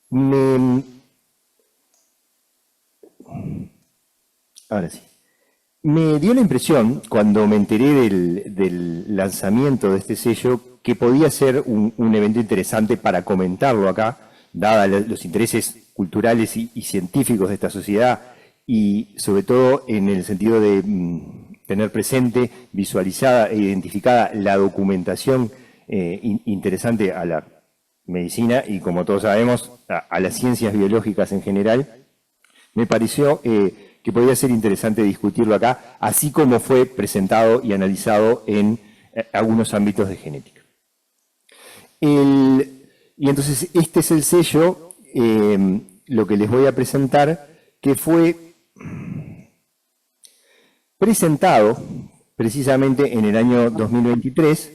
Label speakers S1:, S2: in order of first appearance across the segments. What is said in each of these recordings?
S1: Me, ahora sí. Me dio la impresión, cuando me enteré del lanzamiento de este sello, que podía ser un evento interesante para comentarlo acá, dada los intereses culturales y científicos de esta sociedad, y sobre todo en el sentido de tener presente, visualizada e identificada la documentación interesante a la medicina y, como todos sabemos, a las ciencias biológicas en general. Me pareció que podría ser interesante discutirlo acá, así como fue presentado y analizado en algunos ámbitos de genética. Y entonces este es el sello, lo que les voy a presentar, que fue presentado precisamente en el año 2023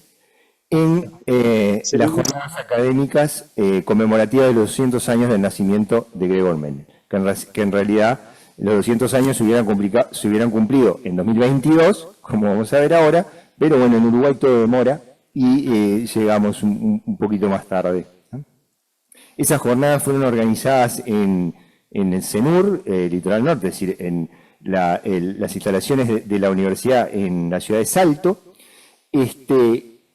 S1: en las jornadas académicas conmemorativas de los 200 años del nacimiento de Gregor Mendel, que en realidad los 200 años se hubieran cumplido en 2022, como vamos a ver ahora, pero bueno, en Uruguay todo demora y llegamos un poquito más tarde. Esas jornadas fueron organizadas en el CENUR, Litoral Norte, es decir, en las instalaciones de la universidad en la ciudad de Salto,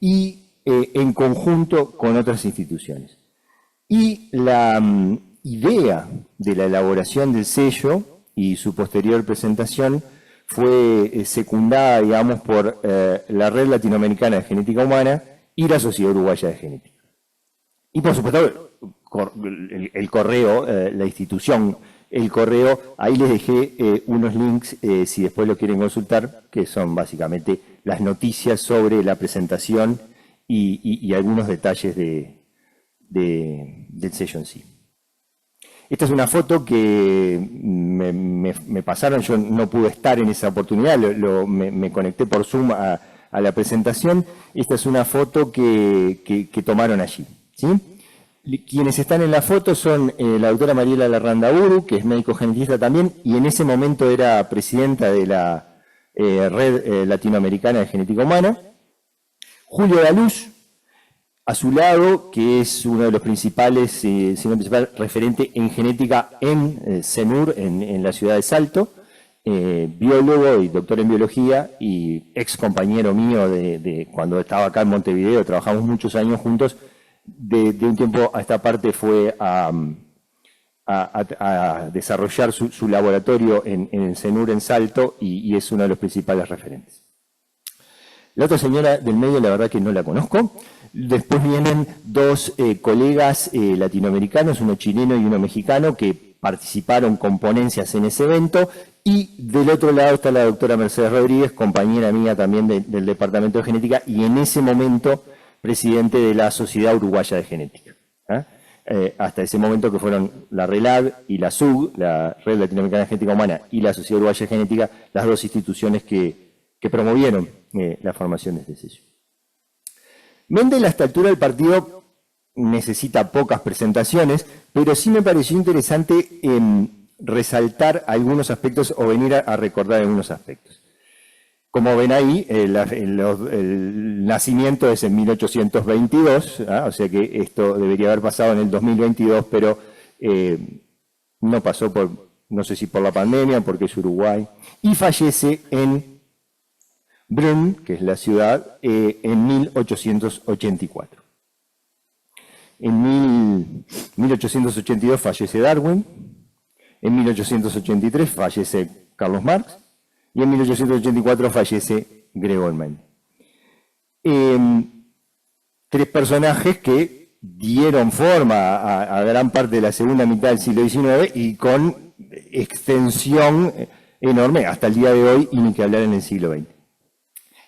S1: y en conjunto con otras instituciones. Y la idea de la elaboración del sello y su posterior presentación fue secundada, digamos, por la Red Latinoamericana de Genética Humana y la Sociedad Uruguaya de Genética. Y por supuesto, el correo, la institución, el correo, ahí les dejé unos links, si después lo quieren consultar, que son básicamente las noticias sobre la presentación y algunos detalles del sello en sí. Esta es una foto que me pasaron, yo no pude estar en esa oportunidad, me conecté por Zoom a la presentación. Esta es una foto que tomaron allí, ¿sí? Quienes están en la foto son la doctora Mariela Larrandaburu, que es médico genetista también, y en ese momento era presidenta de la Red Latinoamericana de Genética Humana. Julio Daluz, a su lado, que es uno de los principales, si no el principal referente en genética en CENUR, en la ciudad de Salto, biólogo y doctor en biología y ex compañero mío de cuando estaba acá en Montevideo, trabajamos muchos años juntos. De un tiempo a esta parte fue a desarrollar su laboratorio en CENUR en Salto y es uno de los principales referentes. La otra señora del medio, la verdad que no la conozco. Después vienen dos colegas latinoamericanos, uno chileno y uno mexicano, que participaron con ponencias en ese evento. Y del otro lado está la doctora Mercedes Rodríguez, compañera mía también del Departamento de Genética, y en ese momento presidente de la Sociedad Uruguaya de Genética. Hasta ese momento, que fueron la RELAG y la SUG, la Red Latinoamericana de Genética Humana, y la Sociedad Uruguaya de Genética, las dos instituciones que promovieron la formación de este sello. Mendel, a esta altura del partido, necesita pocas presentaciones, pero sí me pareció interesante resaltar algunos aspectos o venir a recordar algunos aspectos. Como ven ahí, el nacimiento es en 1822, o sea que esto debería haber pasado en el 2022, pero no pasó no sé si por la pandemia, porque es Uruguay, y fallece en Brünn, que es la ciudad, en 1884. En 1882 fallece Darwin, en 1883 fallece Carlos Marx, y en 1884 fallece Gregor Mendel. Tres personajes que dieron forma a gran parte de la segunda mitad del siglo XIX y con extensión enorme hasta el día de hoy, y ni que hablar en el siglo XX.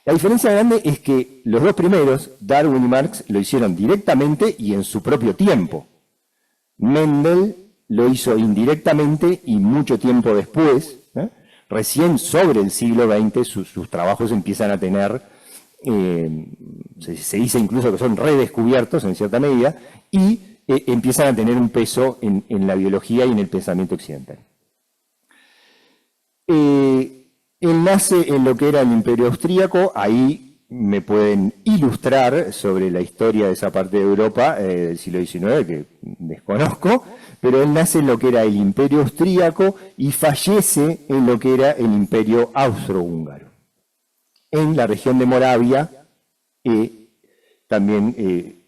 S1: La diferencia grande es que los dos primeros, Darwin y Marx, lo hicieron directamente y en su propio tiempo. Mendel lo hizo indirectamente y mucho tiempo después. Recién sobre el siglo XX sus trabajos empiezan a tener, se dice incluso que son redescubiertos en cierta medida, y empiezan a tener un peso en la biología y en el pensamiento occidental. Él nace en lo que era el Imperio Austríaco, ahí me pueden ilustrar sobre la historia de esa parte de Europa del siglo XIX, que desconozco, pero él nace en lo que era el Imperio Austríaco y fallece en lo que era el Imperio Austrohúngaro, en la región de Moravia, también,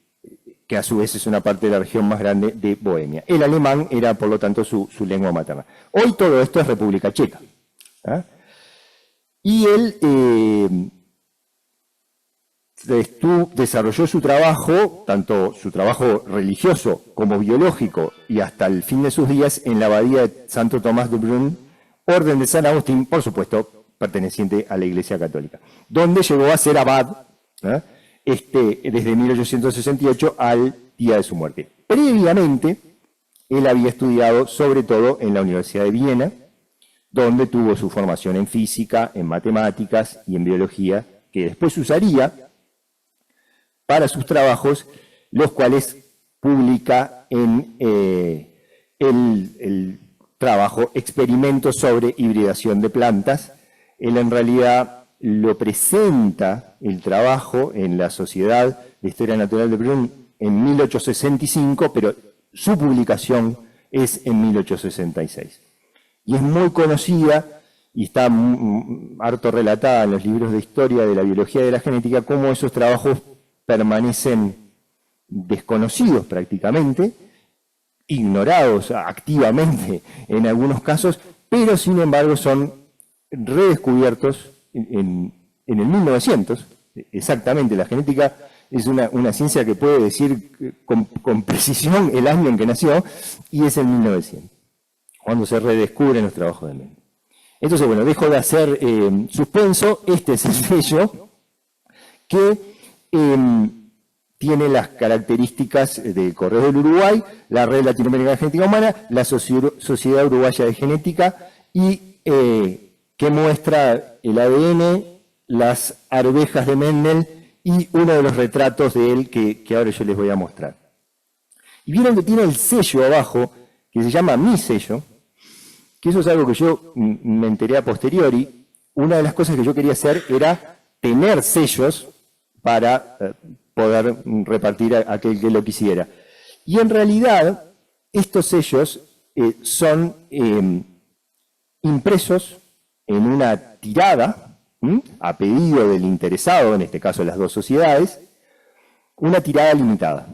S1: que a su vez es una parte de la región más grande de Bohemia. El alemán era, por lo tanto, su lengua materna. Hoy todo esto es República Checa. ¿Ah? Y él desarrolló su trabajo, tanto su trabajo religioso como biológico, y hasta el fin de sus días en la abadía de Santo Tomás de Brunn, orden de San Agustín, por supuesto, perteneciente a la Iglesia Católica, donde llegó a ser abad desde 1868 al día de su muerte. Previamente, él había estudiado sobre todo en la Universidad de Viena, donde tuvo su formación en física, en matemáticas y en biología, que después usaría para sus trabajos, los cuales publica en el trabajo Experimentos sobre hibridación de plantas. Él en realidad lo presenta el trabajo en la Sociedad de Historia Natural de Brunn en 1865, pero su publicación es en 1866. Y es muy conocida y está harto relatada en los libros de historia de la biología y de la genética, cómo esos trabajos permanecen desconocidos prácticamente, ignorados activamente en algunos casos, pero sin embargo son redescubiertos en el 1900. Exactamente, la genética es una ciencia que puede decir con precisión el año en que nació, y es en 1900, cuando se redescubren los trabajos de Mendel. Entonces, bueno, dejo de hacer suspenso. Este es el sello que tiene las características del Correo del Uruguay, la Red Latinoamericana de Genética Humana, la Sociedad Uruguaya de Genética, y que muestra el ADN, las arvejas de Mendel y uno de los retratos de él que ahora yo les voy a mostrar. Y vieron que tiene el sello abajo, que se llama Mi Sello, que eso es algo que yo me enteré a posteriori. Una de las cosas que yo quería hacer era tener sellos para poder repartir a aquel que lo quisiera. Y en realidad, estos sellos son impresos en una tirada, a pedido del interesado, en este caso las dos sociedades, una tirada limitada.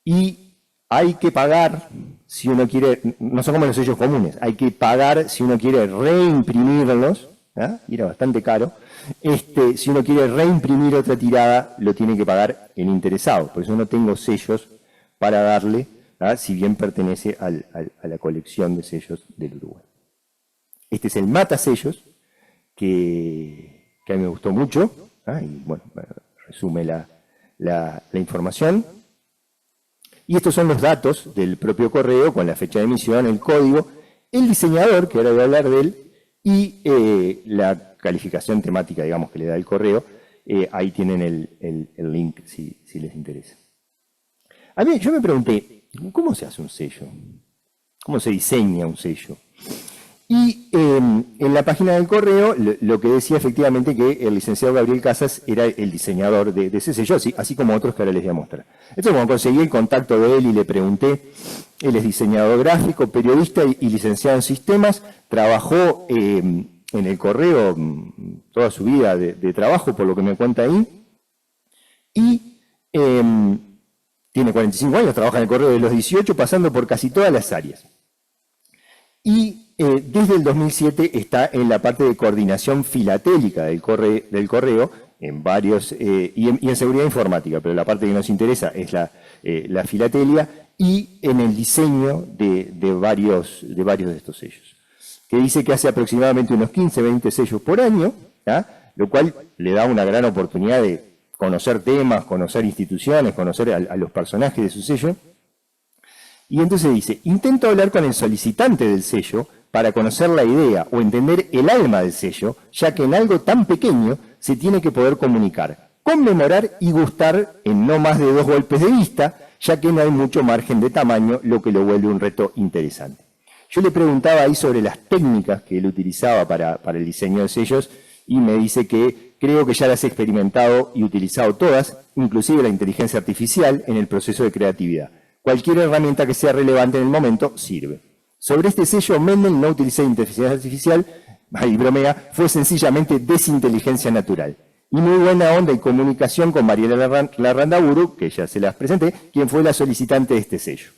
S1: Y hay que pagar, si uno quiere, no son como los sellos comunes, hay que pagar si uno quiere reimprimirlos, y era bastante caro. Si uno quiere reimprimir otra tirada, lo tiene que pagar el interesado. Por eso no tengo sellos para darle, si bien pertenece a la colección de sellos del Uruguay. Este es el matasellos, que a mí me gustó mucho, y bueno, resume la información. Y estos son los datos del propio correo, con la fecha de emisión, el código, el diseñador, que ahora voy a hablar de él, y la calificación temática, digamos, que le da el correo. Ahí tienen el link si les interesa. A mí, yo me pregunté, ¿cómo se hace un sello? ¿Cómo se diseña un sello? Y en la página del correo lo que decía efectivamente que el licenciado Gabriel Casas era el diseñador de ese sello, así como otros que ahora les voy a mostrar. Entonces, cuando conseguí el contacto de él y le pregunté, él es diseñador gráfico, periodista y licenciado en sistemas, trabajó en el correo toda su vida de trabajo, por lo que me cuenta ahí, y tiene 45 años, trabaja en el correo de los 18, pasando por casi todas las áreas. Y desde el 2007 está en la parte de coordinación filatélica del correo en varios, y en seguridad informática, pero la parte que nos interesa es la filatelia, y en el diseño de varios de estos sellos, que dice que hace aproximadamente unos 15-20 sellos por año, lo cual le da una gran oportunidad de conocer temas, conocer instituciones, conocer a los personajes de su sello. Y entonces dice, intento hablar con el solicitante del sello para conocer la idea o entender el alma del sello, ya que en algo tan pequeño se tiene que poder comunicar, conmemorar y gustar en no más de 2 golpes de vista, ya que no hay mucho margen de tamaño, lo que lo vuelve un reto interesante. Yo le preguntaba ahí sobre las técnicas que él utilizaba para el diseño de sellos, y me dice que creo que ya las he experimentado y utilizado todas, inclusive la inteligencia artificial, en el proceso de creatividad. Cualquier herramienta que sea relevante en el momento sirve. Sobre este sello, Mendel no utilicé inteligencia artificial, ahí bromea, fue sencillamente desinteligencia natural. Y muy buena onda y comunicación con Mariela Larrandaburu, que ya se las presenté, quien fue la solicitante de este sello.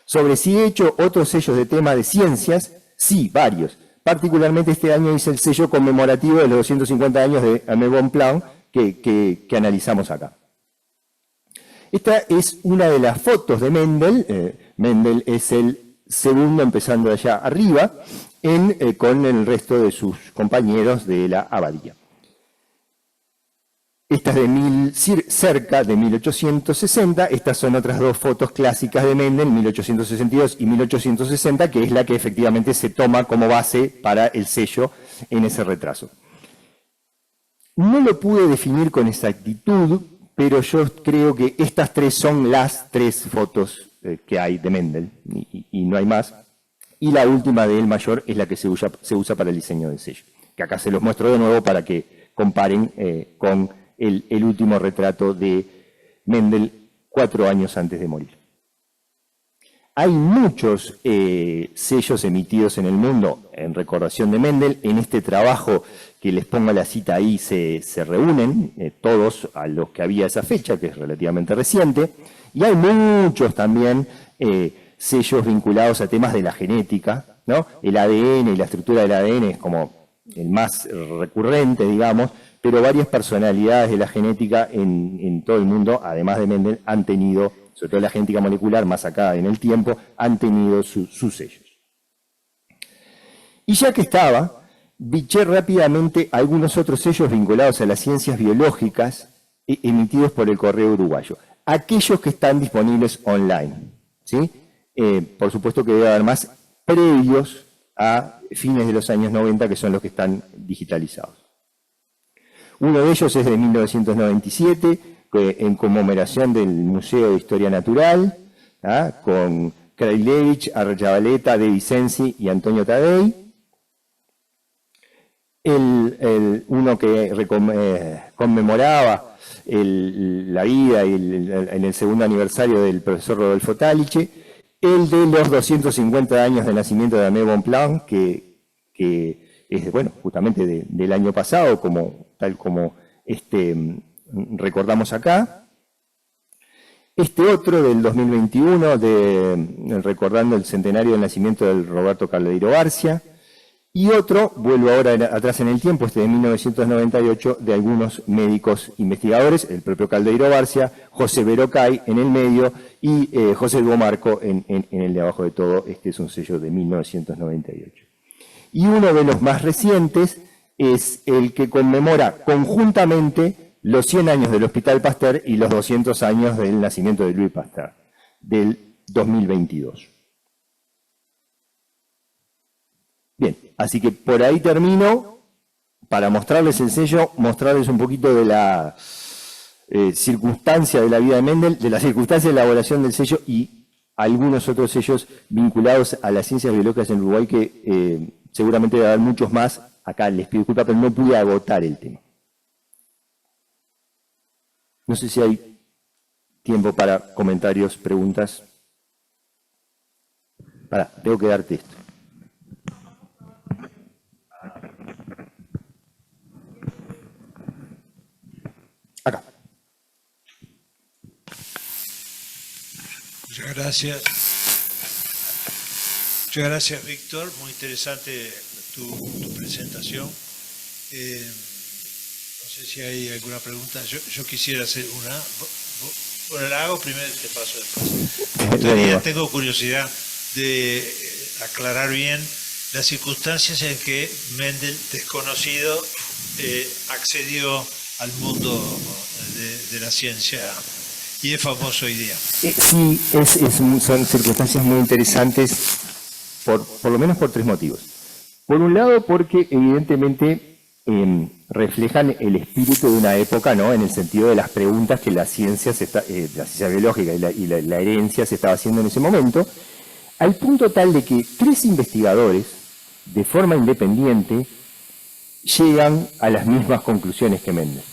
S1: Sobre si he hecho otros sellos de tema de ciencias, sí, varios. Particularmente este año hice el sello conmemorativo de los 250 años de Aimé Bonpland que analizamos acá. Esta es una de las fotos de Mendel. Mendel es el segundo, empezando allá arriba, con el resto de sus compañeros de la abadía. Esta es cerca de 1860, estas son otras dos fotos clásicas de Mendel, 1862 y 1860, que es la que efectivamente se toma como base para el sello en ese retraso. No lo pude definir con exactitud, pero yo creo que estas tres son las tres fotos que hay de Mendel, y no hay más. Y la última de él mayor es la que se usa para el diseño del sello, que acá se los muestro de nuevo para que comparen con el último retrato de Mendel 4 años antes de morir. Hay muchos sellos emitidos en el mundo en recordación de Mendel. En este trabajo, que les pongo la cita ahí, se reúnen todos a los que había esa fecha, que es relativamente reciente. Y hay muchos también sellos vinculados a temas de la genética, ¿no? El ADN y la estructura del ADN es como el más recurrente, digamos, pero varias personalidades de la genética en todo el mundo, además de Mendel, han tenido, sobre todo la genética molecular, más acá en el tiempo, han tenido sus sellos. Y ya que estaba, biché rápidamente algunos otros sellos vinculados a las ciencias biológicas emitidos por el Correo Uruguayo. Aquellos que están disponibles online, ¿sí? Por supuesto que debe haber más previos a fines de los años 90, que son los que están digitalizados. Uno de ellos es de 1997, en conmemoración del Museo de Historia Natural, con Krailevich, Arrayavaleta, De Vicenzi y Antonio Taddei. Uno que conmemoraba la vida en el segundo aniversario del profesor Rodolfo Taliche. El de los 250 años de nacimiento de Aimé Bonpland, que es, bueno, justamente del año pasado, tal como recordamos acá. Este otro del 2021, recordando el centenario del nacimiento del Roberto Caldeiro Barcia. Y otro, vuelvo ahora atrás en el tiempo, de 1998, de algunos médicos investigadores, el propio Caldeiro Barcia, José Verocay en el medio y José Hugo Marco en el de abajo de todo. Este es un sello de 1998. Y uno de los más recientes es el que conmemora conjuntamente los 100 años del Hospital Pasteur y los 200 años del nacimiento de Louis Pasteur, del 2022. Bien, así que por ahí termino para mostrarles el sello, mostrarles un poquito de la circunstancia de la vida de Mendel, de la circunstancia de elaboración del sello y algunos otros sellos vinculados a las ciencias biológicas en Uruguay que seguramente va a haber muchos más. Acá les pido disculpas, pero no pude agotar el tema. No sé si hay tiempo para comentarios, preguntas. Tengo que darte esto. Acá.
S2: Muchas gracias. Muchas gracias, Víctor. Muy interesante tu presentación. No sé si hay alguna pregunta. Yo quisiera hacer una. Bueno, la hago primero y te paso después. Tengo curiosidad de aclarar bien las circunstancias en que Mendel, desconocido, accedió al mundo de la ciencia y es famoso hoy día.
S1: Sí, son circunstancias muy interesantes, por lo menos por 3 motivos. Por un lado, porque evidentemente reflejan el espíritu de una época, ¿no? En el sentido de las preguntas que la ciencia biológica y la herencia se estaba haciendo en ese momento, al punto tal de que 3 investigadores, de forma independiente, llegan a las mismas conclusiones que Mendel.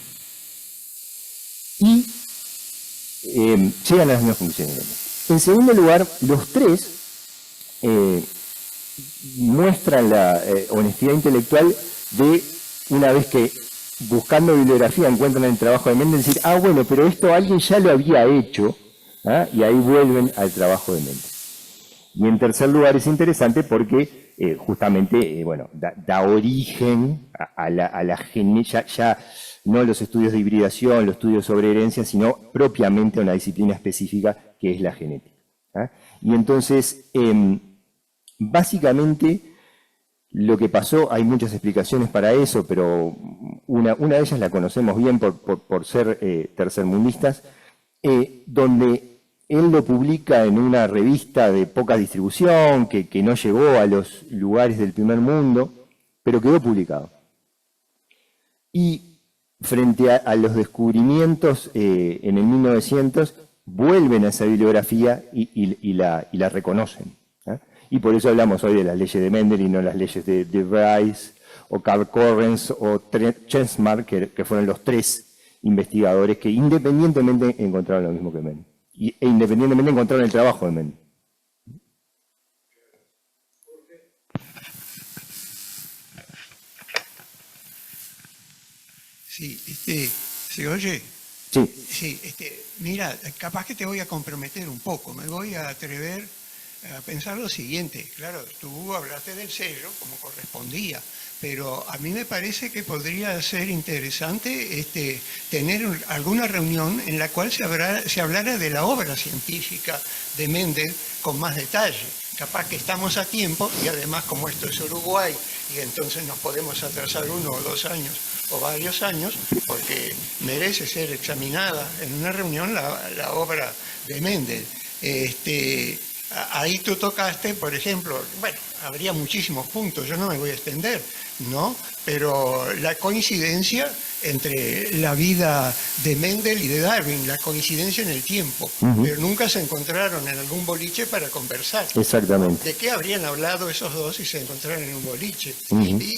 S1: Y llegan a las mismas conclusiones que Mendel. En segundo lugar, los tres muestran la honestidad intelectual de, una vez que buscando bibliografía encuentran el trabajo de Mendel, decir, bueno, pero esto alguien ya lo había hecho, y ahí vuelven al trabajo de Mendel. Y en tercer lugar es interesante porque justamente da origen a la genética, ya no los estudios de hibridación, los estudios sobre herencia, sino propiamente a una disciplina específica que es la genética. Y entonces, básicamente, lo que pasó, hay muchas explicaciones para eso, pero una de ellas la conocemos bien por ser tercermundistas, donde él lo publica en una revista de poca distribución, que no llegó a los lugares del primer mundo, pero quedó publicado. Y frente a los descubrimientos en el 1900, vuelven a esa bibliografía y la reconocen. Y por eso hablamos hoy de las leyes de Mendel y no las leyes de Bryce, o Karl Correns, o Chesmar, que fueron los tres investigadores que independientemente encontraron lo mismo que Mendel. E independientemente encontraron el trabajo de Mendel.
S3: Sí, ¿se oye?
S1: Sí.
S3: Sí, mira, capaz que te voy a comprometer un poco. Me voy a atrever a pensar lo siguiente. Claro, tú hablaste del sello como correspondía, pero a mí me parece que podría ser interesante tener alguna reunión en la cual se hablara de la obra científica de Mendel con más detalle. Capaz que estamos a tiempo y además como esto es Uruguay y entonces nos podemos atrasar 1 o 2 años o varios años porque merece ser examinada en una reunión la obra de Mendel. Ahí tú tocaste, por ejemplo, bueno, habría muchísimos puntos, yo no me voy a extender, ¿no? Pero la coincidencia entre la vida de Mendel y de Darwin, la coincidencia en el tiempo, pero nunca se encontraron en algún boliche para conversar.
S1: Exactamente.
S3: ¿De qué habrían hablado esos dos si se encontraran en un boliche?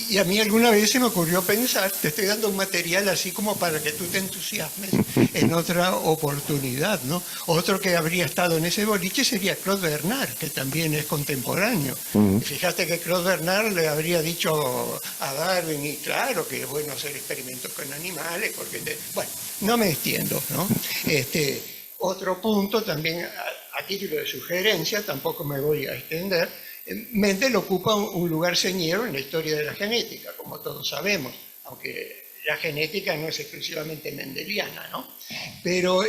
S3: Y a mí alguna vez se me ocurrió pensar, te estoy dando un material así como para que tú te entusiasmes en otra oportunidad, ¿no? Otro que habría estado en ese boliche sería Claude Bernard, que también es contemporáneo. Fíjate que Claude Bernard le habría dicho a Darwin, y claro que es bueno hacer experimentos con animales, porque bueno, no me extiendo, ¿no? Otro punto también, a título de sugerencia, tampoco me voy a extender, Mendel ocupa un lugar señero en la historia de la genética, como todos sabemos, aunque la genética no es exclusivamente mendeliana, ¿no? Pero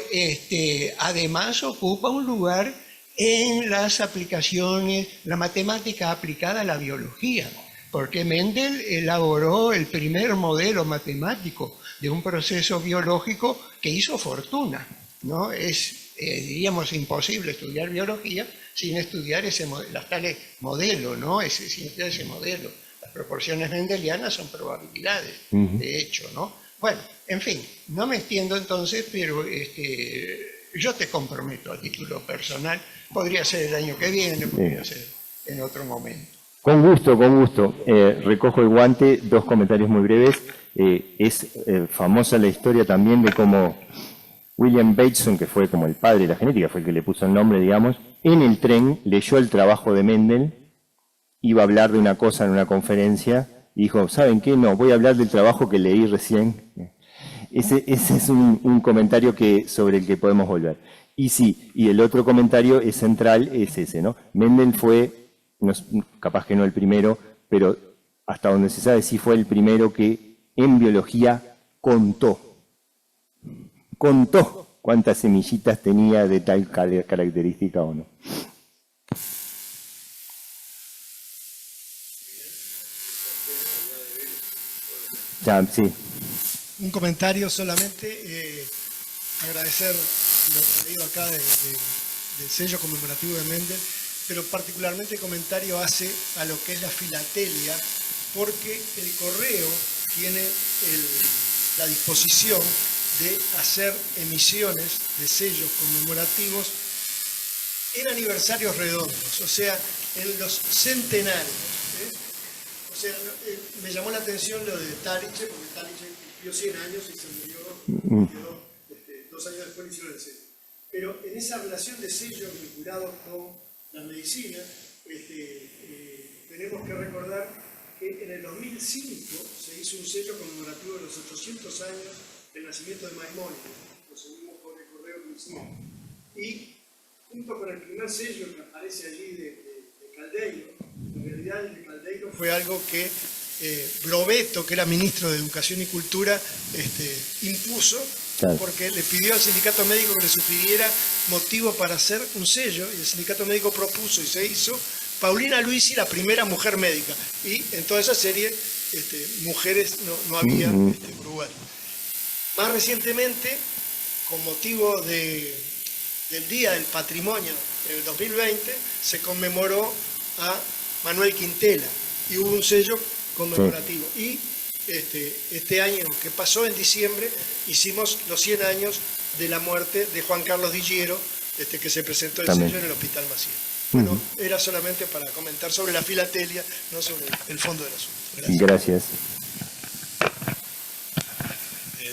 S3: además ocupa un lugar en las aplicaciones, la matemática aplicada a la biología, porque Mendel elaboró el primer modelo matemático de un proceso biológico que hizo fortuna, ¿no? Es, diríamos, imposible estudiar biología sin estudiar las tales modelos, ¿no? Sin estudiar ese modelo. Las proporciones mendelianas son probabilidades, de hecho, ¿no? Bueno, en fin, no me extiendo entonces, pero yo te comprometo a título personal, podría ser el año que viene, podría ser en otro momento.
S1: Con gusto, con gusto. Recojo el guante, 2 comentarios muy breves. Es famosa la historia también de cómo William Bateson, que fue como el padre de la genética, fue el que le puso el nombre, digamos, en el tren leyó el trabajo de Mendel, iba a hablar de una cosa en una conferencia, y dijo, ¿saben qué? No, voy a hablar del trabajo que leí recién. Ese es un comentario sobre el que podemos volver. Y sí, y el otro comentario es central, es ese, ¿no? Mendel fue, capaz que no el primero, pero hasta donde se sabe sí fue el primero que en biología contó cuántas semillitas tenía de tal característica o no. Ya, sí.
S4: Un comentario solamente, agradecer lo traído acá del sello conmemorativo de Mendel, pero particularmente comentario hace a lo que es la filatelia, porque el correo tiene la disposición de hacer emisiones de sellos conmemorativos en aniversarios redondos, o sea, en los centenarios. O sea, me llamó la atención lo de Taliche, porque Taliche cumplió 100 años y se murió 2 años después le hicieron el sello. Pero en esa relación de sellos vinculados con la medicina, tenemos que recordar que en el 2005 se hizo un sello conmemorativo de los 800 años del nacimiento de Maimónides. Lo seguimos por el correo que hicimos. Y junto con el primer sello que aparece allí de Caldeiro, en realidad el de Caldeiro fue algo que Blovetto, que era ministro de Educación y Cultura, impuso, claro, porque le pidió al sindicato médico que le sugiriera motivo para hacer un sello, y el sindicato médico propuso y se hizo Paulina Luisi, la primera mujer médica, y en toda esa serie mujeres no había uruguayas. Más recientemente, con motivo del Día del Patrimonio del 2020, se conmemoró a Manuel Quintela y hubo un sello conmemorativo. Sí. Y este año que pasó, en diciembre, hicimos los 100 años de la muerte de Juan Carlos Dillero, que se presentó el sello en el Hospital Maciel. Bueno, era solamente para comentar sobre la filatelia, no sobre el fondo del asunto. Gracias.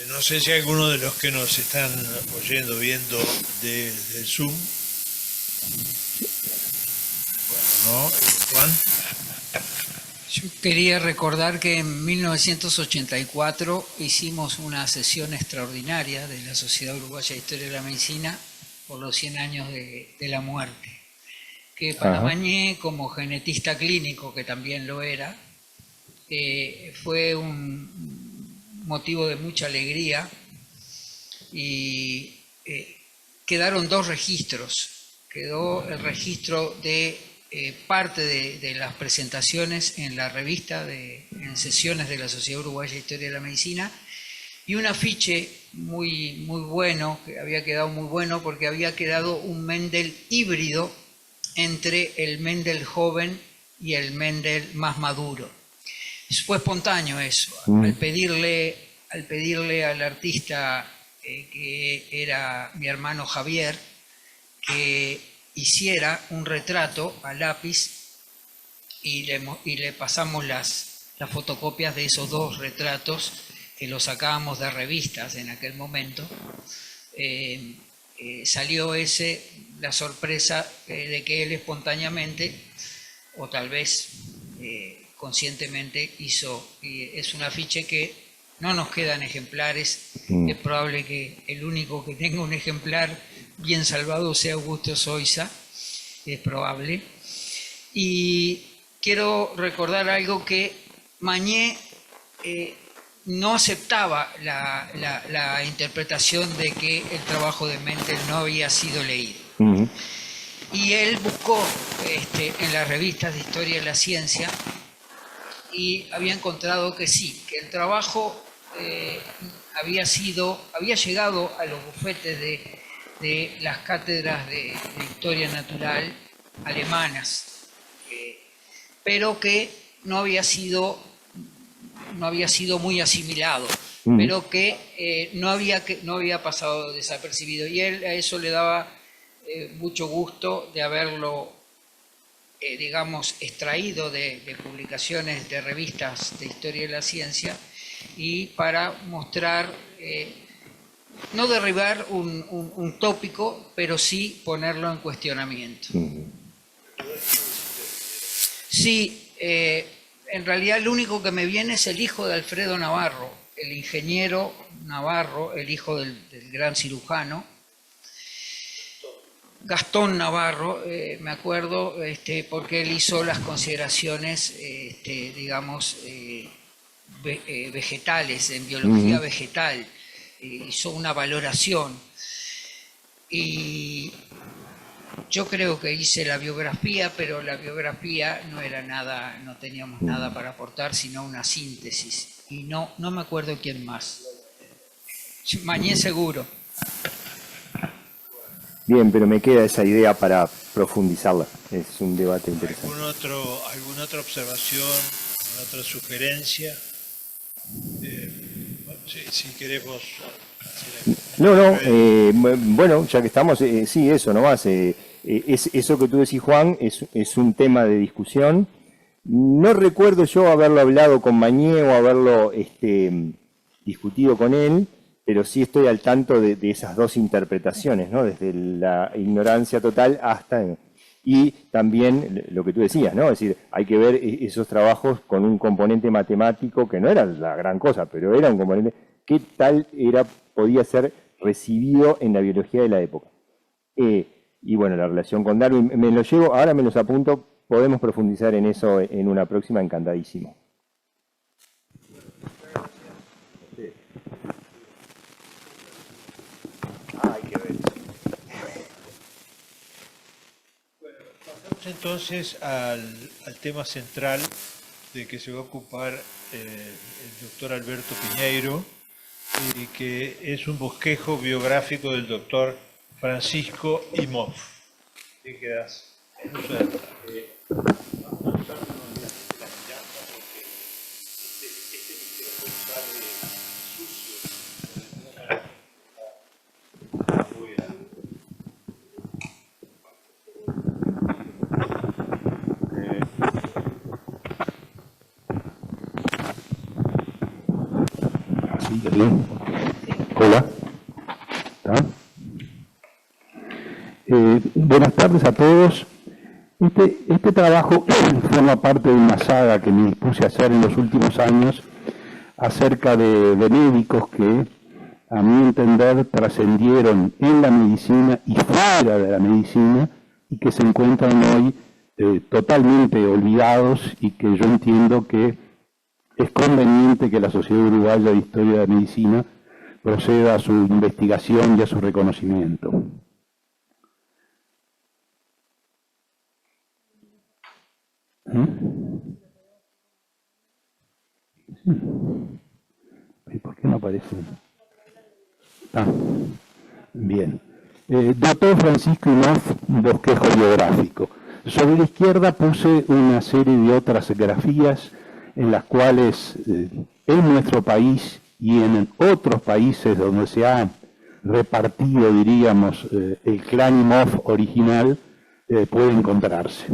S2: No sé si alguno de los que nos están oyendo, viendo del Zoom. Bueno, ¿no? Juan.
S5: Yo quería recordar que en 1984 hicimos una sesión extraordinaria de la Sociedad Uruguaya de Historia de la Medicina por los 100 años de la muerte. Que para Mañé, como genetista clínico, que también lo era, fue un motivo de mucha alegría, y quedaron 2 registros. Quedó el registro de parte de las presentaciones en la revista, en sesiones de la Sociedad Uruguaya de Historia de la Medicina, y un afiche muy bueno, que había quedado muy bueno porque había quedado un Mendel híbrido entre el Mendel joven y el Mendel más maduro. Fue espontáneo eso. Al pedirle al artista, que era mi hermano Javier, que hiciera un retrato a lápiz, y le pasamos las fotocopias de esos 2 retratos que los sacábamos de revistas en aquel momento, salió la sorpresa de que él espontáneamente, o tal vez conscientemente, es un afiche que no nos quedan ejemplares. Es probable que el único que tenga un ejemplar bien salvado sea Augusto Soiza, es probable. Y quiero recordar algo que Mañé no aceptaba la interpretación de que el trabajo de Mendel no había sido leído. Y él buscó en las revistas de Historia de la Ciencia, y había encontrado que sí, que el trabajo había llegado a los bufetes de las cátedras de Historia Natural alemanas, pero que no había sido muy asimilado, pero que no había pasado desapercibido, y él a eso le daba mucho gusto de haberlo digamos, extraído de publicaciones de revistas de Historia de la Ciencia, y para mostrar, no derribar un tópico, pero sí ponerlo en cuestionamiento. Sí, en realidad el único que me viene es el hijo de Alfredo Navarro, el ingeniero Navarro, el hijo del gran cirujano, Gastón Navarro, me acuerdo, porque él hizo las consideraciones, digamos, vegetales, en biología vegetal, hizo una valoración. Y yo creo que hice la biografía, pero la biografía no era nada, no teníamos nada para aportar, sino una síntesis. Y no me acuerdo quién más. Mañé seguro.
S1: Bien, pero me queda esa idea para profundizarla. Es un debate interesante.
S2: ¿Alguna otra observación, alguna otra sugerencia? Si querés vos.
S1: Bueno, ya que estamos, sí, eso nomás. Eso que tú decís, Juan, es un tema de discusión. No recuerdo yo haberlo hablado con Mañé o haberlo discutido con él, pero sí estoy al tanto de esas dos interpretaciones, ¿no? Desde la ignorancia total hasta... Y también lo que tú decías, ¿no? Es decir, hay que ver esos trabajos con un componente matemático que no era la gran cosa, pero era un componente. ¿Qué tal podía ser recibido en la biología de la época? Y bueno, la relación con Darwin, me lo llevo, ahora me los apunto, podemos profundizar en eso en una próxima, encantadísimo. Hay que ver.
S2: Pasamos entonces al tema central de que se va a ocupar el doctor Alberto Piñeiro, y que es un bosquejo biográfico del doctor Francisco Imhoff. ¿Qué quedas?
S6: Bien. Hola. ¿Está? Buenas tardes a todos. Este trabajo forma parte de una saga que me dispuse a hacer en los últimos años acerca de médicos que, a mi entender, trascendieron en la medicina y fuera de la medicina y que se encuentran hoy totalmente olvidados, y que yo entiendo que es conveniente que la Sociedad Uruguaya de Historia de la Medicina proceda a su investigación y a su reconocimiento. ¿Y por qué no aparece? Ah, bien. Doctor Francisco Imhoff, bosquejo biográfico. Sobre la izquierda puse una serie de otras grafías en las cuales en nuestro país y en otros países donde se ha repartido, diríamos, el clan Imhoff original, puede encontrarse.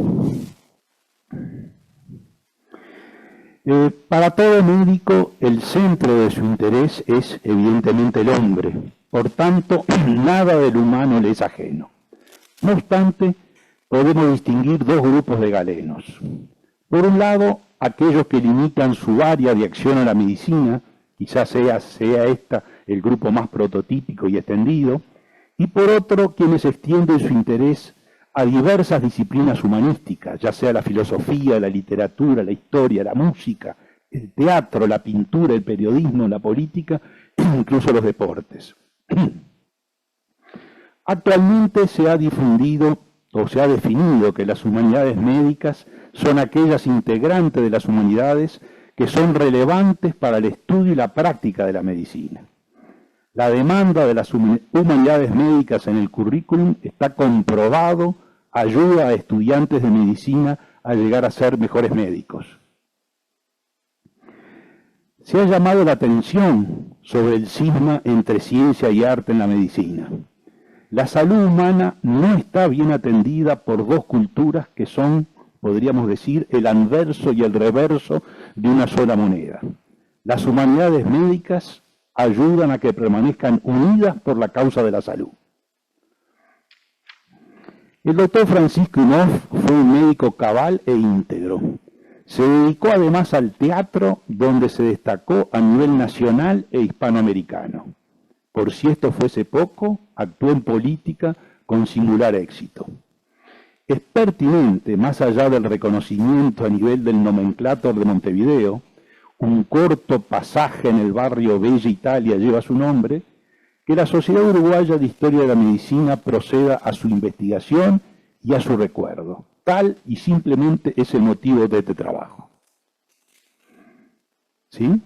S6: Para todo médico, el centro de su interés es evidentemente el hombre. Por tanto, nada del humano le es ajeno. No obstante, podemos distinguir dos grupos de galenos. Por un lado, aquellos que limitan su área de acción a la medicina, quizás sea esta el grupo más prototípico y extendido, y por otro, quienes extienden su interés a diversas disciplinas humanísticas, ya sea la filosofía, la literatura, la historia, la música, el teatro, la pintura, el periodismo, la política e incluso los deportes. Actualmente se ha difundido o se ha definido que las humanidades médicas son aquellas integrantes de las humanidades que son relevantes para el estudio y la práctica de la medicina. La demanda de las humanidades médicas en el currículum está comprobado, ayuda a estudiantes de medicina a llegar a ser mejores médicos. Se ha llamado la atención sobre el cisma entre ciencia y arte en la medicina. La salud humana no está bien atendida por dos culturas que son, podríamos decir, el anverso y el reverso de una sola moneda. Las humanidades médicas ayudan a que permanezcan unidas por la causa de la salud. El doctor Francisco Imhoff fue un médico cabal e íntegro. Se dedicó además al teatro, donde se destacó a nivel nacional e hispanoamericano. Por si esto fuese poco, actuó en política con singular éxito. Es pertinente, más allá del reconocimiento a nivel del nomenclátor de Montevideo, un corto pasaje en el barrio Bella Italia lleva su nombre, que la Sociedad Uruguaya de Historia de la Medicina proceda a su investigación y a su recuerdo. Tal y simplemente es el motivo de este trabajo. ¿Sí?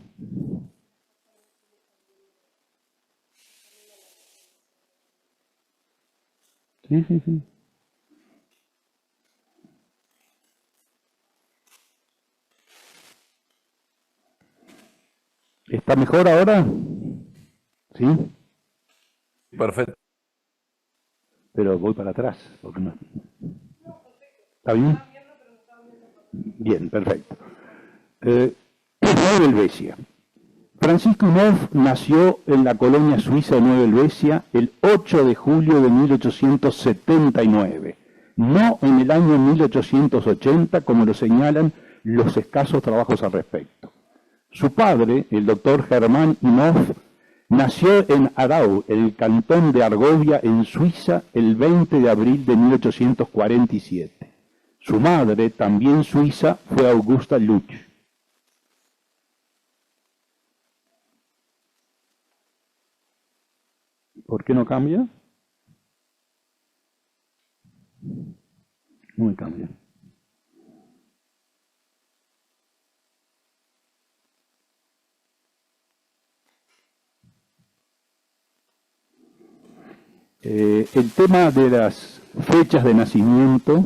S6: Sí. ¿Está mejor ahora? ¿Sí?
S7: Perfecto.
S6: Pero voy para atrás, porque no. ¿Está bien? Bien, perfecto. ¿Qué es Nueva Helvecia? Francisco Knopf nació en la colonia suiza de Nueva Helvecia el 8 de julio de 1879, no en el año 1880 como lo señalan los escasos trabajos al respecto. Su padre, el doctor Germán Knopf, nació en Arau, en el cantón de Argovia, en Suiza, el 20 de abril de 1847. Su madre, también suiza, fue Augusta Lutsch. ¿Por qué no cambia? No me cambia. El tema de las fechas de nacimiento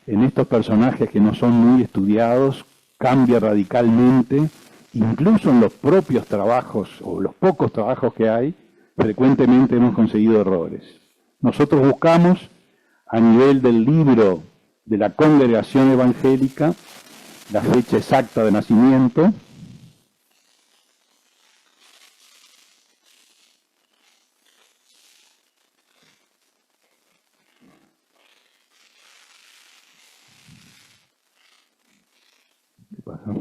S6: en estos personajes que no son muy estudiados cambia radicalmente, incluso en los propios trabajos o los pocos trabajos que hay, frecuentemente hemos conseguido errores. Nosotros buscamos a nivel del libro de la Congregación Evangélica la fecha exacta de nacimiento. ¿Qué pasa?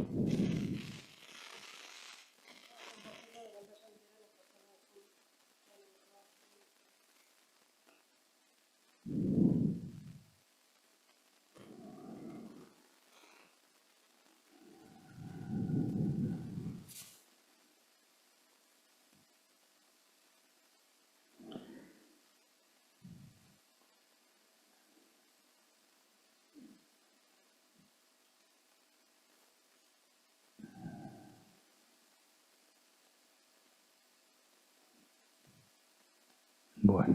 S6: Bueno.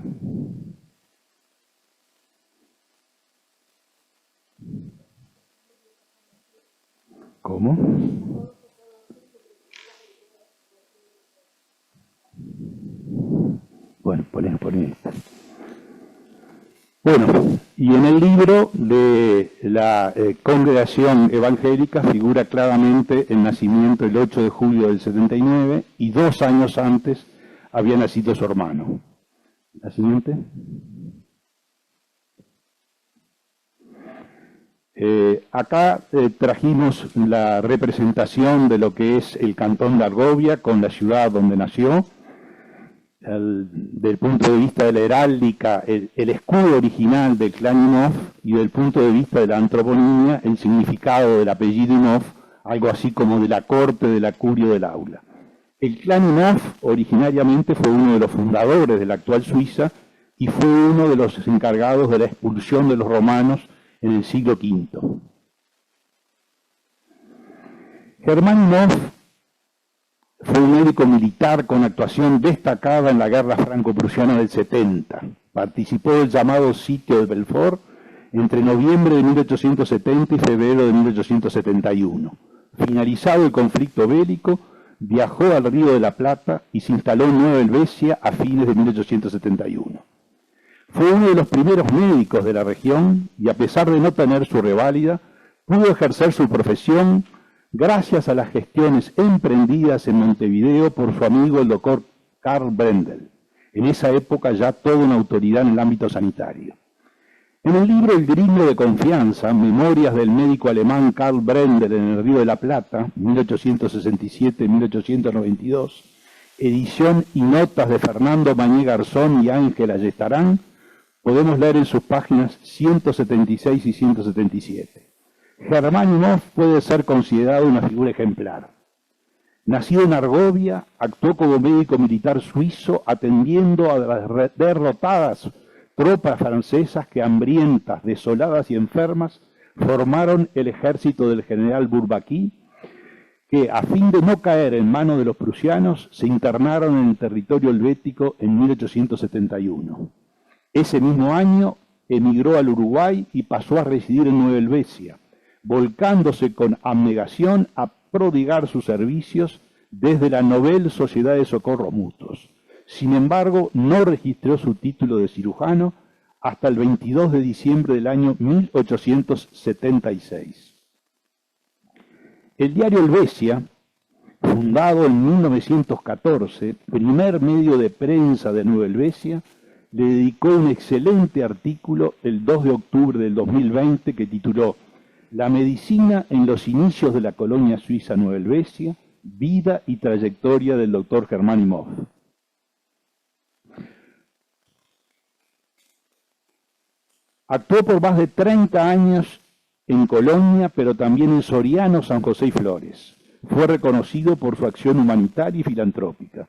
S6: ¿Cómo? Bueno, poné esta. Bueno, y en el libro de la Congregación Evangélica figura claramente el nacimiento el 8 de julio del 79 y 2 años antes había nacido su hermano. La siguiente. Acá trajimos la representación de lo que es el cantón de Argovia con la ciudad donde nació. Desde el punto de vista de la heráldica, el escudo original del clan Knopf, y desde el punto de vista de la antroponimia, el significado del apellido Knopf, algo así como de la corte, de la curia del aula. El clan Knopf originariamente fue uno de los fundadores de la actual Suiza y fue uno de los encargados de la expulsión de los romanos en el siglo V. Germán Knopf fue un médico militar con actuación destacada en la guerra franco-prusiana del 70. Participó del llamado sitio de Belfort entre noviembre de 1870 y febrero de 1871. Finalizado el conflicto bélico, viajó al Río de la Plata y se instaló en Nueva Helvecia a fines de 1871. Fue uno de los primeros médicos de la región y, a pesar de no tener su reválida, pudo ejercer su profesión gracias a las gestiones emprendidas en Montevideo por su amigo el doctor Karl Brendel, en esa época ya toda una autoridad en el ámbito sanitario. En el libro El Grillo de Confianza, Memorias del médico alemán Karl Brendel en el Río de la Plata, 1867-1892, edición y notas de Fernando Mañé Garzón y Ángel Ayestarán, podemos leer en sus páginas 176 y 177. Germán Knopf puede ser considerado una figura ejemplar. Nacido en Argovia, actuó como médico militar suizo atendiendo a las derrotadas tropas francesas que, hambrientas, desoladas y enfermas, formaron el ejército del general Bourbaki, que, a fin de no caer en manos de los prusianos, se internaron en el territorio helvético en 1871. Ese mismo año emigró al Uruguay y pasó a residir en Nueva Helvecia, volcándose con abnegación a prodigar sus servicios desde la Nobel Sociedad de Socorros Mutuos. Sin embargo, no registró su título de cirujano hasta el 22 de diciembre del año 1876. El diario Helvecia, fundado en 1914, primer medio de prensa de Nueva Helvecia, le dedicó un excelente artículo el 2 de octubre del 2020 que tituló La medicina en los inicios de la colonia suiza Nueva Helvecia, vida y trayectoria del doctor Germán Imhoff. Actuó por más de 30 años en Colonia, pero también en Soriano, San José y Flores. Fue reconocido por su acción humanitaria y filantrópica.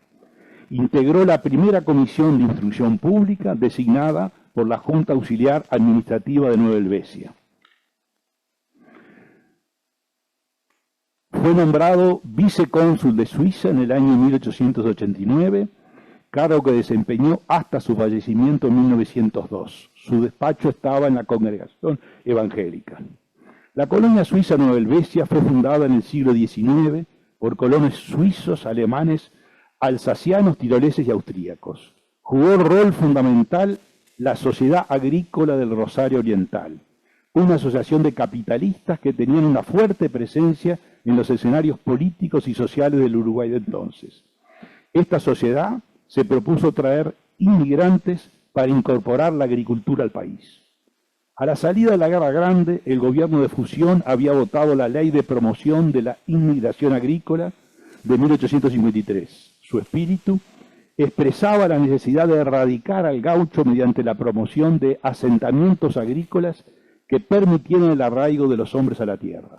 S6: Integró la primera comisión de instrucción pública designada por la Junta Auxiliar Administrativa de Nueva Helvecia. Fue nombrado vicecónsul de Suiza en el año 1889, cargo que desempeñó hasta su fallecimiento en 1902. Su despacho estaba en la Congregación Evangélica. La colonia suiza Nueva Helvecia fue fundada en el siglo XIX por colonos suizos, alemanes, alsacianos, tiroleses y austríacos. Jugó rol fundamental la Sociedad Agrícola del Rosario Oriental, una asociación de capitalistas que tenían una fuerte presencia en los escenarios políticos y sociales del Uruguay de entonces. Esta sociedad se propuso traer inmigrantes para incorporar la agricultura al país. A la salida de la Guerra Grande, el gobierno de fusión había votado la Ley de Promoción de la Inmigración Agrícola de 1853. Su espíritu expresaba la necesidad de erradicar al gaucho mediante la promoción de asentamientos agrícolas que permitieran el arraigo de los hombres a la tierra.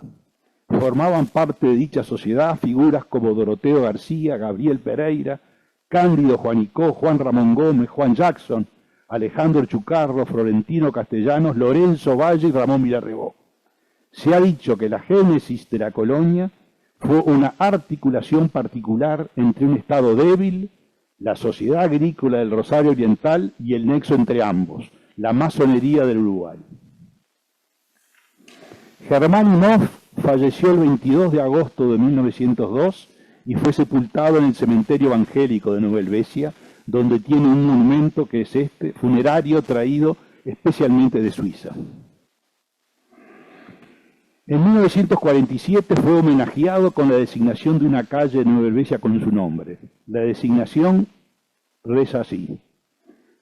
S6: Formaban parte de dicha sociedad figuras como Doroteo García, Gabriel Pereira, Cándido Juanicó, Juan Ramón Gómez, Juan Jackson, Alejandro Chucarro, Florentino Castellanos, Lorenzo Valle y Ramón Villarrebó. Se ha dicho que la génesis de la colonia fue una articulación particular entre un Estado débil, la Sociedad Agrícola del Rosario Oriental y el nexo entre ambos, la masonería del Uruguay. Germán Imhoff falleció el 22 de agosto de 1902 y fue sepultado en el cementerio evangélico de Nueva Helvecia, donde tiene un monumento que es este, funerario traído especialmente de Suiza. En 1947 fue homenajeado con la designación de una calle de Nueva Helvecia con su nombre. La designación reza así: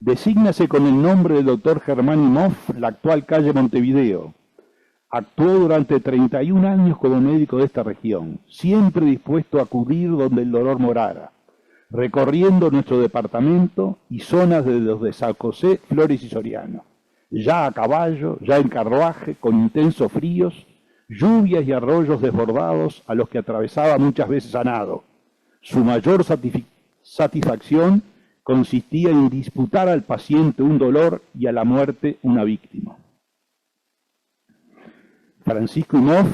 S6: Desígnase con el nombre del doctor Germán Imhoff la actual calle Montevideo. Actuó durante 31 años como médico de esta región, siempre dispuesto a acudir donde el dolor morara, recorriendo nuestro departamento y zonas de los de San José, Flores y Soriano, ya a caballo, ya en carruaje, con intensos fríos, lluvias y arroyos desbordados a los que atravesaba muchas veces a nado. Su mayor satisfacción consistía en disputar al paciente un dolor y a la muerte una víctima. Francisco Imhoff,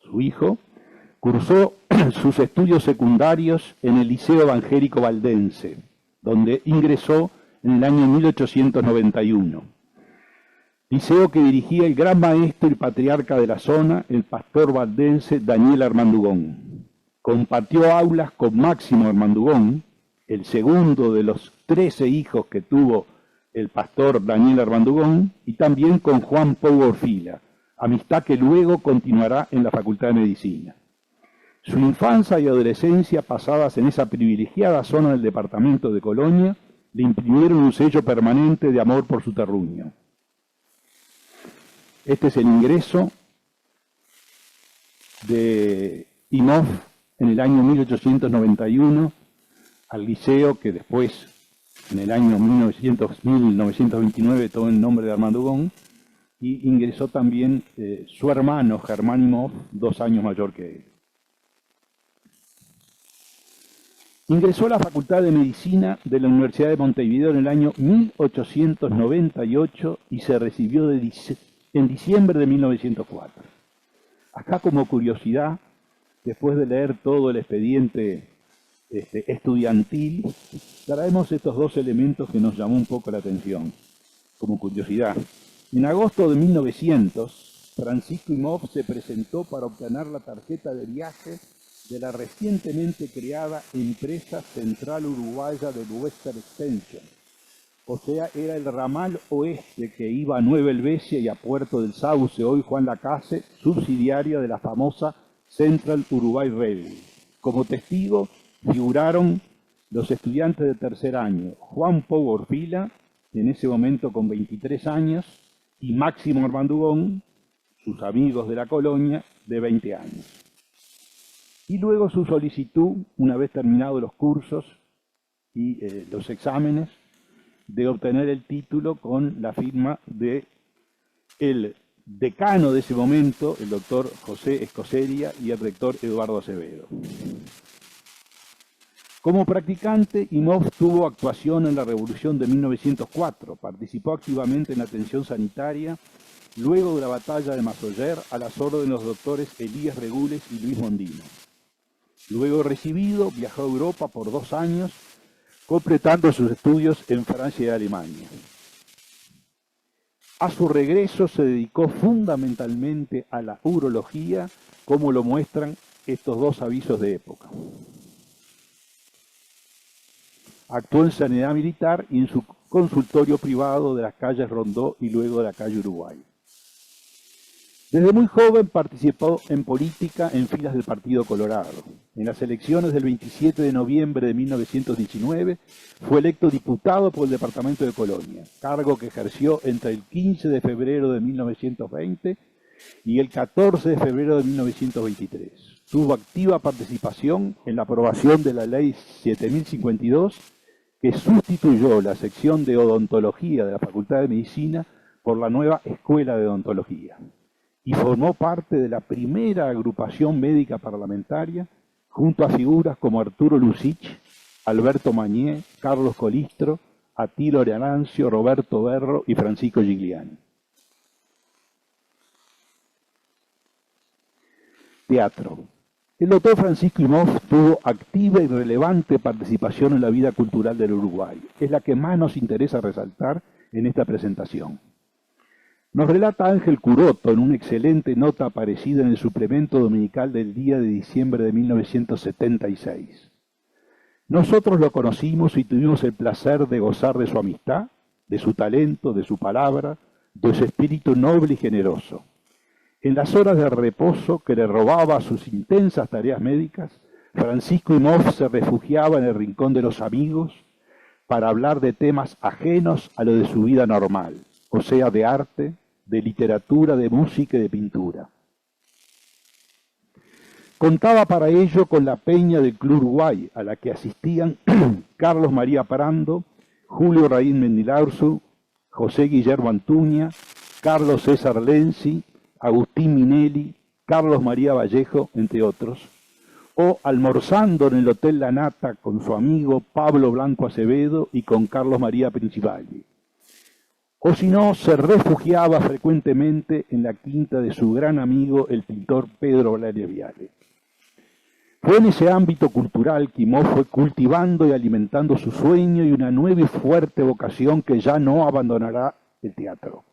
S6: su hijo, cursó sus estudios secundarios en el Liceo Evangélico Valdense, donde ingresó en el año 1891. Liceo que dirigía el gran maestro y patriarca de la zona, el pastor valdense Daniel Armandugón. Compartió aulas con Máximo Armandugón, el segundo de los 13 hijos que tuvo el pastor Daniel Armandugón, y también con Juan Pou Orfila, amistad que luego continuará en la Facultad de Medicina. Su infancia y adolescencia pasadas en esa privilegiada zona del departamento de Colonia le imprimieron un sello permanente de amor por su terruño. Este es el ingreso de Imhoff en el año 1891 al liceo que después, en el año 1929, tomó el nombre de Armandugón, y ingresó también su hermano Germán Imhoff, 2 años mayor que él. Ingresó a la Facultad de Medicina de la Universidad de Montevideo en el año 1898 y se recibió en diciembre de 1904. Acá, como curiosidad, después de leer todo el expediente estudiantil, traemos estos 2 elementos que nos llamó un poco la atención, como curiosidad. En agosto de 1900, Francisco Imhoff se presentó para obtener la tarjeta de viaje de la recientemente creada empresa Central Uruguaya de Western Extension. O sea, era el ramal oeste que iba a Nueva Helvecia y a Puerto del Sauce, hoy Juan Lacase, subsidiaria de la famosa Central Uruguay Railway. Como testigo figuraron los estudiantes de tercer año, Juan Pou Orfila, en ese momento con 23 años, y Máximo Armandugón, sus amigos de la colonia, de 20 años. Y luego su solicitud, una vez terminados los cursos y los exámenes, de obtener el título con la firma de el decano de ese momento, el doctor José Escoceria, y el rector Eduardo Acevedo. Como practicante, Imhoff tuvo actuación en la Revolución de 1904, participó activamente en la atención sanitaria, luego de la batalla de Massoyer, a las órdenes de los doctores Elías Regules y Luis Mondino. Luego recibido, viajó a Europa por 2 años, completando sus estudios en Francia y Alemania. A su regreso se dedicó fundamentalmente a la urología, como lo muestran estos 2 avisos de época. Actuó en Sanidad Militar y en su consultorio privado de las calles Rondó y luego de la calle Uruguay. Desde muy joven participó en política en filas del Partido Colorado. En las elecciones del 27 de noviembre de 1919 fue electo diputado por el departamento de Colonia, cargo que ejerció entre el 15 de febrero de 1920 y el 14 de febrero de 1923. Tuvo activa participación en la aprobación de la Ley 7052, que sustituyó la sección de odontología de la Facultad de Medicina por la nueva Escuela de Odontología, y formó parte de la primera agrupación médica parlamentaria, junto a figuras como Arturo Lucich, Alberto Mañé, Carlos Colistro, Atilo Arancio, Roberto Berro y Francisco Gigliani. Teatro. El doctor Francisco Imhoff tuvo activa y relevante participación en la vida cultural del Uruguay. Es la que más nos interesa resaltar en esta presentación. Nos relata Ángel Curoto en una excelente nota aparecida en el suplemento dominical del día de diciembre de 1976. Nosotros lo conocimos y tuvimos el placer de gozar de su amistad, de su talento, de su palabra, de su espíritu noble y generoso. En las horas de reposo que le robaba a sus intensas tareas médicas, Francisco Imhoff se refugiaba en el rincón de los amigos para hablar de temas ajenos a lo de su vida normal, o sea, de arte, de literatura, de música y de pintura. Contaba para ello con la peña del Club Uruguay, a la que asistían Carlos María Parando, Julio Raín Mendilauzu, José Guillermo Antuña, Carlos César Lenzi, Agustín Minelli, Carlos María Vallejo, entre otros, o almorzando en el Hotel La Nata con su amigo Pablo Blanco Acevedo y con Carlos María Principali. O si no, se refugiaba frecuentemente en la quinta de su gran amigo, el pintor Pedro Valario Viale. Fue en ese ámbito cultural que Imhoff fue cultivando y alimentando su sueño y una nueva y fuerte vocación que ya no abandonará el teatro.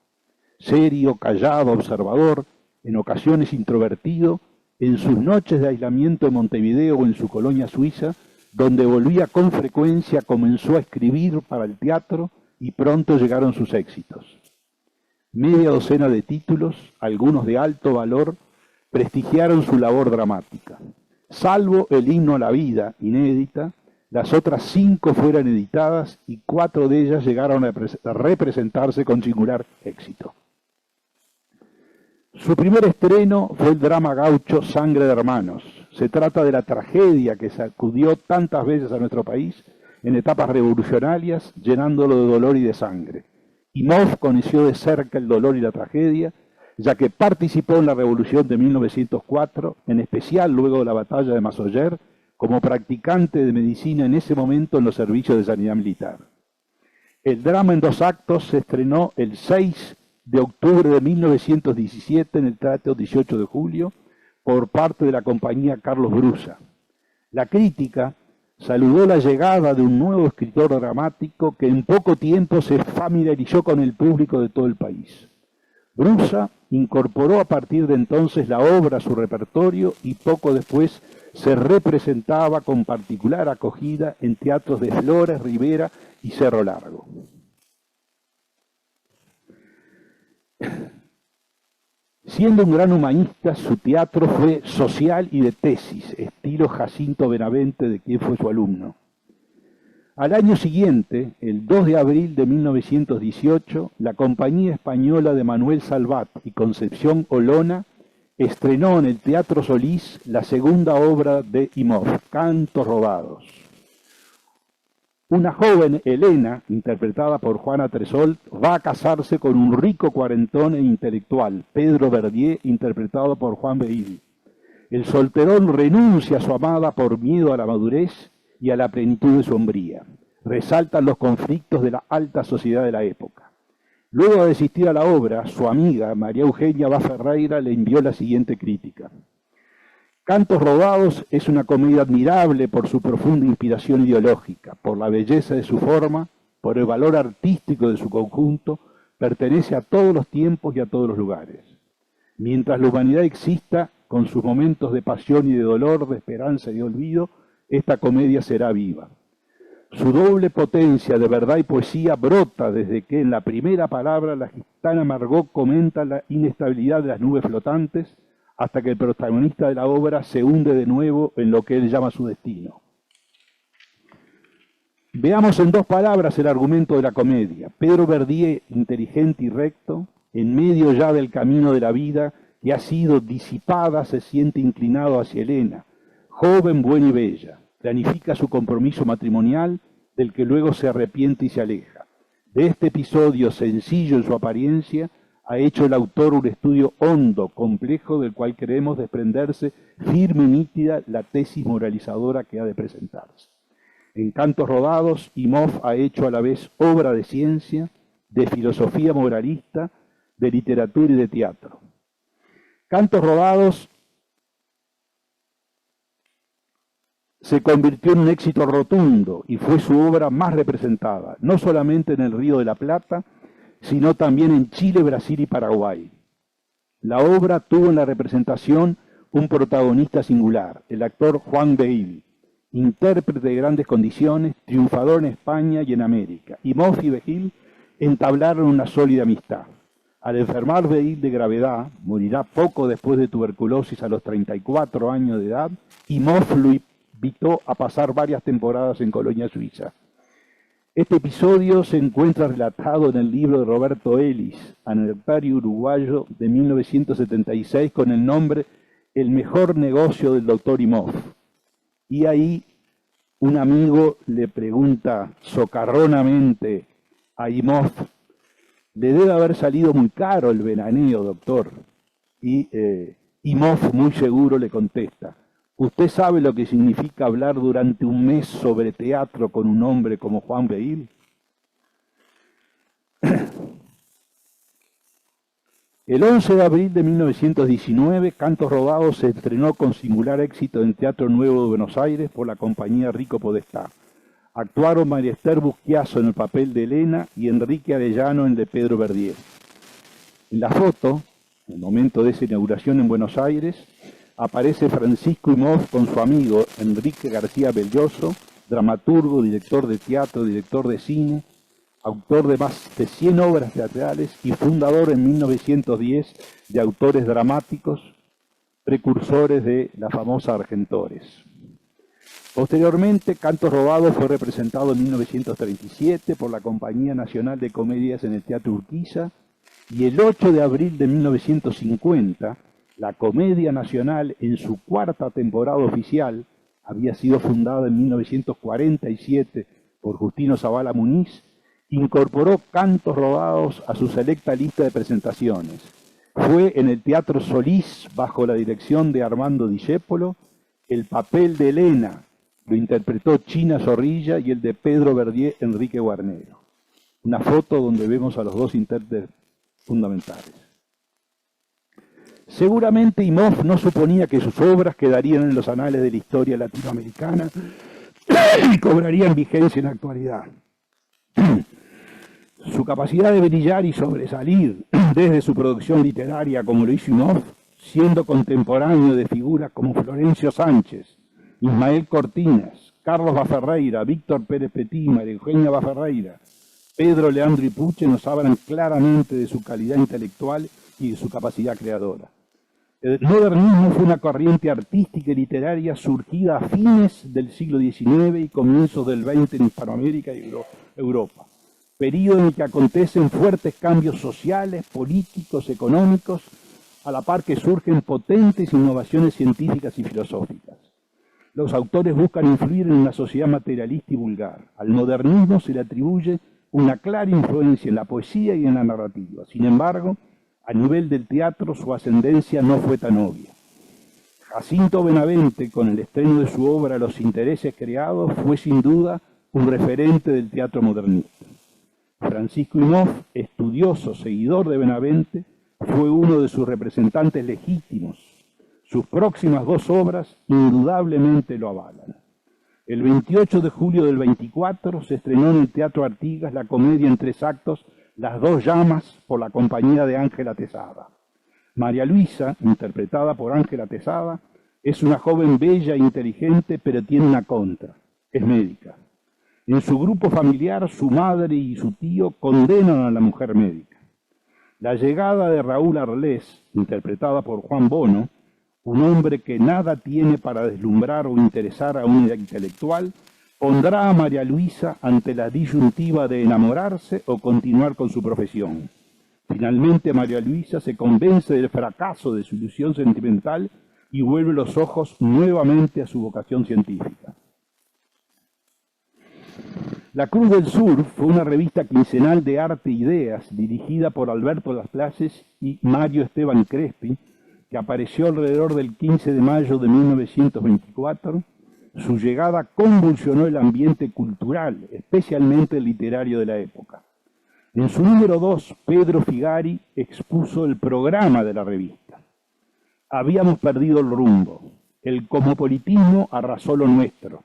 S6: Serio, callado, observador, en ocasiones introvertido, en sus noches de aislamiento en Montevideo o en su colonia suiza, donde volvía con frecuencia, comenzó a escribir para el teatro y pronto llegaron sus éxitos. Media docena de títulos, algunos de alto valor, prestigiaron su labor dramática. Salvo el himno a la vida, inédita, las otras 5 fueron editadas y 4 de ellas llegaron a representarse con singular éxito. Su primer estreno fue el drama gaucho Sangre de Hermanos. Se trata de la tragedia que sacudió tantas veces a nuestro país en etapas revolucionarias, llenándolo de dolor y de sangre. Imhoff conoció de cerca el dolor y la tragedia, ya que participó en la Revolución de 1904, en especial luego de la batalla de Massoyer, como practicante de medicina en ese momento en los servicios de sanidad militar. El drama en 2 actos se estrenó el 6 de octubre de 1917 en el Teatro 18 de Julio por parte de la compañía Carlos Brusa. La crítica saludó la llegada de un nuevo escritor dramático que en poco tiempo se familiarizó con el público de todo el país. Brusa incorporó a partir de entonces la obra a su repertorio y poco después se representaba con particular acogida en teatros de Flores, Rivera y Cerro Largo. Siendo un gran humanista, su teatro fue social y de tesis, estilo Jacinto Benavente, de quien fue su alumno. Al año siguiente, el 2 de abril de 1918, la compañía española de Manuel Salvat y Concepción Olona estrenó en el Teatro Solís la segunda obra de Imhoff, Cantos Robados. Una joven Elena, interpretada por Juana Tresol, va a casarse con un rico cuarentón e intelectual, Pedro Verdier, interpretado por Juan Beil. El solterón renuncia a su amada por miedo a la madurez y a la plenitud de su hombría. Resaltan los conflictos de la alta sociedad de la época. Luego de asistir a la obra, su amiga María Eugenia Bá Ferreira le envió la siguiente crítica. Cantos Robados es una comedia admirable por su profunda inspiración ideológica, por la belleza de su forma, por el valor artístico de su conjunto, pertenece a todos los tiempos y a todos los lugares. Mientras la humanidad exista, con sus momentos de pasión y de dolor, de esperanza y de olvido, esta comedia será viva. Su doble potencia de verdad y poesía brota desde que en la primera palabra la gitana Margot comenta la inestabilidad de las nubes flotantes, hasta que el protagonista de la obra se hunde de nuevo en lo que él llama su destino. Veamos en dos palabras el argumento de la comedia. Pedro Verdier, inteligente y recto, en medio ya del camino de la vida que ha sido disipada, se siente inclinado hacia Elena, joven, buena y bella. Planifica su compromiso matrimonial, del que luego se arrepiente y se aleja. De este episodio, sencillo en su apariencia, ha hecho el autor un estudio hondo, complejo, del cual queremos desprenderse firme y nítida la tesis moralizadora que ha de presentarse. En Cantos Robados, Imhoff ha hecho a la vez obra de ciencia, de filosofía moralista, de literatura y de teatro. Cantos Robados se convirtió en un éxito rotundo y fue su obra más representada, no solamente en el Río de la Plata, sino también en Chile, Brasil y Paraguay. La obra tuvo en la representación un protagonista singular, el actor Juan Beil, intérprete de grandes condiciones, triunfador en España y en América. Imhoff y Beil entablaron una sólida amistad. Al enfermar Beil de gravedad, morirá poco después de tuberculosis a los 34 años de edad, Imhoff lo invitó a pasar varias temporadas en Colonia, Suiza. Este episodio se encuentra relatado en el libro de Roberto Ellis, Anecdotario Uruguayo de 1976, con el nombre El mejor negocio del doctor Imhoff. Y ahí un amigo le pregunta socarronamente a Imhoff, le debe haber salido muy caro el veraneo, doctor. Y Imhoff muy seguro le contesta, ¿usted sabe lo que significa hablar durante un mes sobre teatro con un hombre como Juan Beil? El 11 de abril de 1919, Cantos Robados se estrenó con singular éxito en Teatro Nuevo de Buenos Aires por la compañía Rico Podestá. Actuaron María Esther Busquiazo en el papel de Elena y Enrique Arellano en el de Pedro Verdier. En la foto, en el momento de esa inauguración en Buenos Aires, aparece Francisco Imhoff con su amigo Enrique García Belloso, dramaturgo, director de teatro, director de cine, autor de más de 100 obras teatrales y fundador en 1910 de Autores Dramáticos, precursores de la famosa Argentores. Posteriormente, Cantos Robados fue representado en 1937 por la Compañía Nacional de Comedias en el Teatro Urquiza y el 8 de abril de 1950, la Comedia Nacional, en su cuarta temporada oficial, había sido fundada en 1947 por Justino Zavala Muniz, incorporó Cantos Robados a su selecta lista de presentaciones. Fue en el Teatro Solís, bajo la dirección de Armando Discépolo, el papel de Elena lo interpretó China Zorrilla y el de Pedro Verdier, Enrique Guarnero. Una foto donde vemos a los dos intérpretes fundamentales. Seguramente Imhoff no suponía que sus obras quedarían en los anales de la historia latinoamericana y cobrarían vigencia en la actualidad. Su capacidad de brillar y sobresalir desde su producción literaria, como lo hizo Imhoff, siendo contemporáneo de figuras como Florencio Sánchez, Ismael Cortinas, Carlos Bá Ferreira, Víctor Pérez Petí, María Eugenia Bá Ferreira, Pedro Leandro Ipuche, nos hablan claramente de su calidad intelectual y de su capacidad creadora. El modernismo fue una corriente artística y literaria surgida a fines del siglo XIX y comienzos del XX en Hispanoamérica y Europa, período en el que acontecen fuertes cambios sociales, políticos, económicos, a la par que surgen potentes innovaciones científicas y filosóficas. Los autores buscan influir en una sociedad materialista y vulgar. Al modernismo se le atribuye una clara influencia en la poesía y en la narrativa. Sin embargo, a nivel del teatro su ascendencia no fue tan obvia. Jacinto Benavente, con el estreno de su obra Los intereses creados, fue sin duda un referente del teatro modernista. Francisco Imhoff, estudioso, seguidor de Benavente, fue uno de sus representantes legítimos. Sus próximas dos obras indudablemente lo avalan. El 28 de julio del 24 se estrenó en el Teatro Artigas la comedia en 3 actos Las dos llamas, por la compañía de Ángela Tesada. María Luisa, interpretada por Ángela Tesada, es una joven bella e inteligente, pero tiene una contra: es médica. En su grupo familiar, su madre y su tío condenan a la mujer médica. La llegada de Raúl Arlés, interpretada por Juan Bono, un hombre que nada tiene para deslumbrar o interesar a un intelectual, pondrá a María Luisa ante la disyuntiva de enamorarse o continuar con su profesión. Finalmente María Luisa se convence del fracaso de su ilusión sentimental y vuelve los ojos nuevamente a su vocación científica. La Cruz del Sur fue una revista quincenal de arte e ideas dirigida por Alberto Las Places y Mario Esteban Crespi, que apareció alrededor del 15 de mayo de 1924. Su llegada convulsionó el ambiente cultural, especialmente el literario de la época. En su número 2, Pedro Figari expuso el programa de la revista. Habíamos perdido el rumbo. El cosmopolitismo arrasó lo nuestro,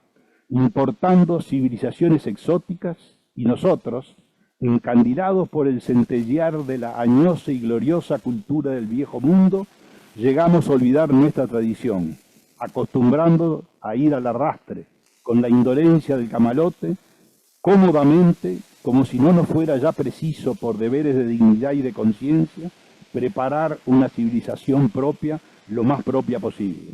S6: importando civilizaciones exóticas, y nosotros, encandilados por el centellear de la añosa y gloriosa cultura del viejo mundo, llegamos a olvidar nuestra tradición, acostumbrando a ir al arrastre, con la indolencia del camalote, cómodamente, como si no nos fuera ya preciso, por deberes de dignidad y de conciencia, preparar una civilización propia, lo más propia posible.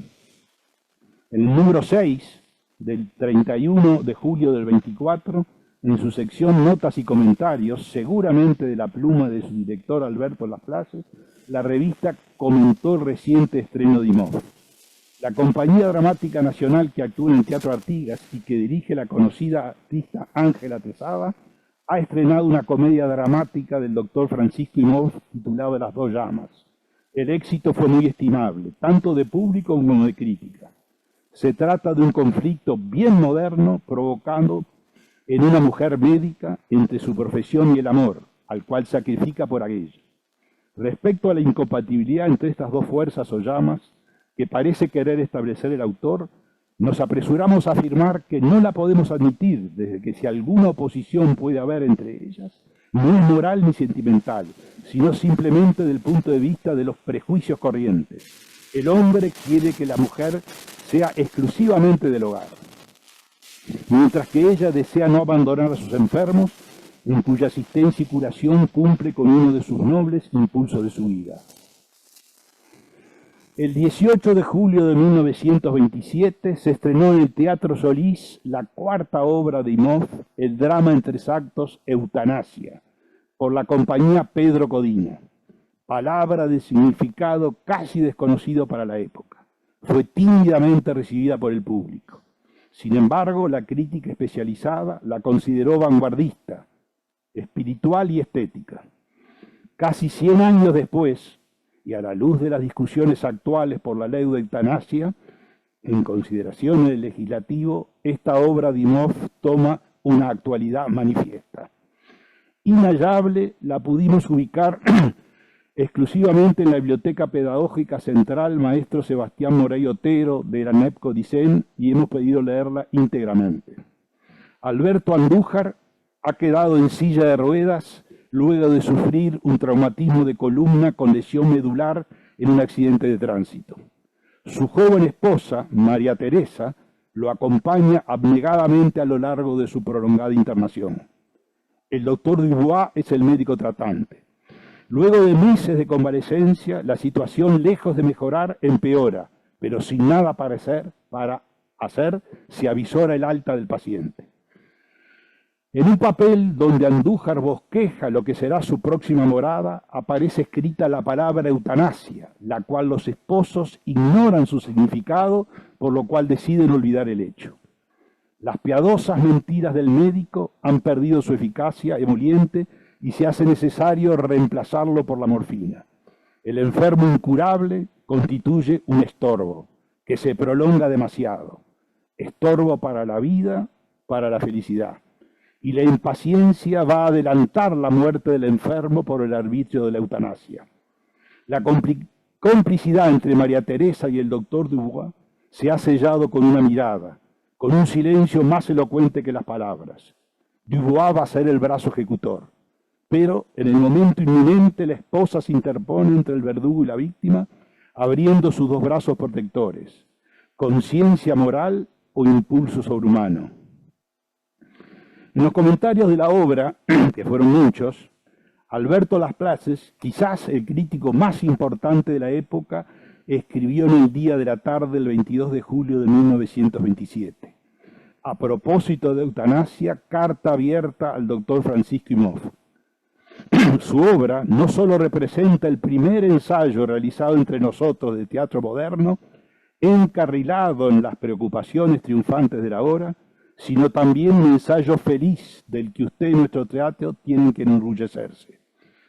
S6: El número 6, del 31 de julio del 24, en su sección Notas y Comentarios, seguramente de la pluma de su director Alberto Las Places, la revista comentó el reciente estreno de Imhoff. La Compañía Dramática Nacional, que actúa en el Teatro Artigas y que dirige la conocida artista Ángela Tesada, ha estrenado una comedia dramática del doctor Francisco Imhoff titulada Las dos llamas. El éxito fue muy estimable, tanto de público como de crítica. Se trata de un conflicto bien moderno provocado en una mujer médica entre su profesión y el amor, al cual sacrifica por aquello. Respecto a la incompatibilidad entre estas dos fuerzas o llamas que parece querer establecer el autor, nos apresuramos a afirmar que no la podemos admitir, desde que si alguna oposición puede haber entre ellas, no es moral ni sentimental, sino simplemente del punto de vista de los prejuicios corrientes. El hombre quiere que la mujer sea exclusivamente del hogar, mientras que ella desea no abandonar a sus enfermos, en cuya asistencia y curación cumple con uno de sus nobles impulsos de su vida. El 18 de julio de 1927 se estrenó en el Teatro Solís la cuarta obra de Imhoff, el drama en 3 actos Eutanasia, por la compañía Pedro Codina, palabra de significado casi desconocido para la época. Fue tímidamente recibida por el público. Sin embargo, la crítica especializada la consideró vanguardista, espiritual y estética. Casi 100 años después, y a la luz de las discusiones actuales por la ley de eutanasia, en consideración del legislativo, esta obra de Imhoff toma una actualidad manifiesta. Inhallable la pudimos ubicar exclusivamente en la Biblioteca Pedagógica Central Maestro Sebastián Morey Otero de la NEPCO Dicen, y hemos pedido leerla íntegramente. Alberto Andújar ha quedado en silla de ruedas luego de sufrir un traumatismo de columna con lesión medular en un accidente de tránsito. Su joven esposa, María Teresa, lo acompaña abnegadamente a lo largo de su prolongada internación. El doctor Dubois es el médico tratante. Luego de meses de convalecencia, la situación, lejos de mejorar, empeora, pero sin nada para hacer, se avisora el alta del paciente. En un papel donde Andújar bosqueja lo que será su próxima morada, aparece escrita la palabra eutanasia, la cual los esposos ignoran su significado, por lo cual deciden olvidar el hecho. Las piadosas mentiras del médico han perdido su eficacia emoliente y se hace necesario reemplazarlo por la morfina. El enfermo incurable constituye un estorbo, que se prolonga demasiado. Estorbo para la vida, para la felicidad. Y la impaciencia va a adelantar la muerte del enfermo por el arbitrio de la eutanasia. La complicidad entre María Teresa y el doctor Dubois se ha sellado con una mirada, con un silencio más elocuente que las palabras. Dubois va a ser el brazo ejecutor, pero en el momento inminente la esposa se interpone entre el verdugo y la víctima, abriendo sus dos brazos protectores, conciencia moral o impulso sobrehumano. En los comentarios de la obra, que fueron muchos, Alberto Las-Places, quizás el crítico más importante de la época, escribió en el día de la tarde del 22 de julio de 1927. A propósito de eutanasia, carta abierta al doctor Francisco Imhoff. Su obra no solo representa el primer ensayo realizado entre nosotros de teatro moderno, encarrilado en las preocupaciones triunfantes de la hora, sino también un ensayo feliz del que usted y nuestro teatro tienen que enorgullecerse.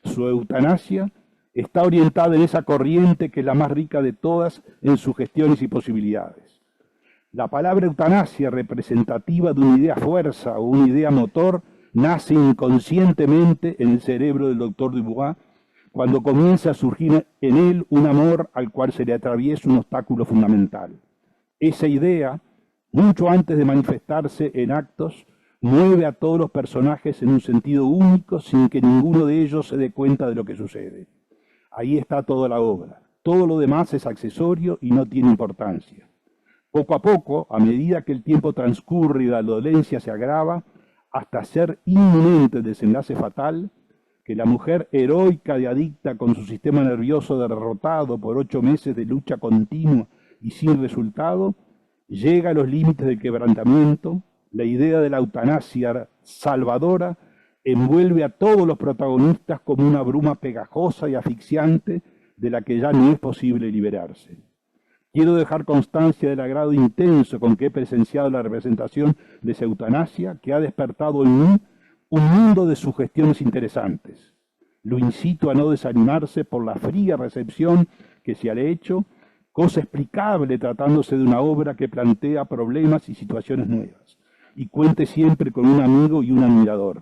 S6: Su eutanasia está orientada en esa corriente que es la más rica de todas en sugestiones y posibilidades. La palabra eutanasia, representativa de una idea fuerza o una idea motor, nace inconscientemente en el cerebro del doctor Dubois cuando comienza a surgir en él un amor al cual se le atraviesa un obstáculo fundamental. Esa idea, mucho antes de manifestarse en actos, mueve a todos los personajes en un sentido único sin que ninguno de ellos se dé cuenta de lo que sucede. Ahí está toda la obra. Todo lo demás es accesorio y no tiene importancia. Poco a poco, a medida que el tiempo transcurre y la dolencia se agrava, hasta ser inminente el desenlace fatal, que la mujer heroica y adicta con su sistema nervioso derrotado por 8 meses de lucha continua y sin resultado, llega a los límites del quebrantamiento. La idea de la eutanasia salvadora envuelve a todos los protagonistas como una bruma pegajosa y asfixiante de la que ya no es posible liberarse. Quiero dejar constancia del agrado intenso con que he presenciado la representación de esa eutanasia, que ha despertado en mí un mundo de sugestiones interesantes. Lo incito a no desanimarse por la fría recepción que se le ha hecho, cosa explicable tratándose de una obra que plantea problemas y situaciones nuevas, y cuente siempre con un amigo y un admirador.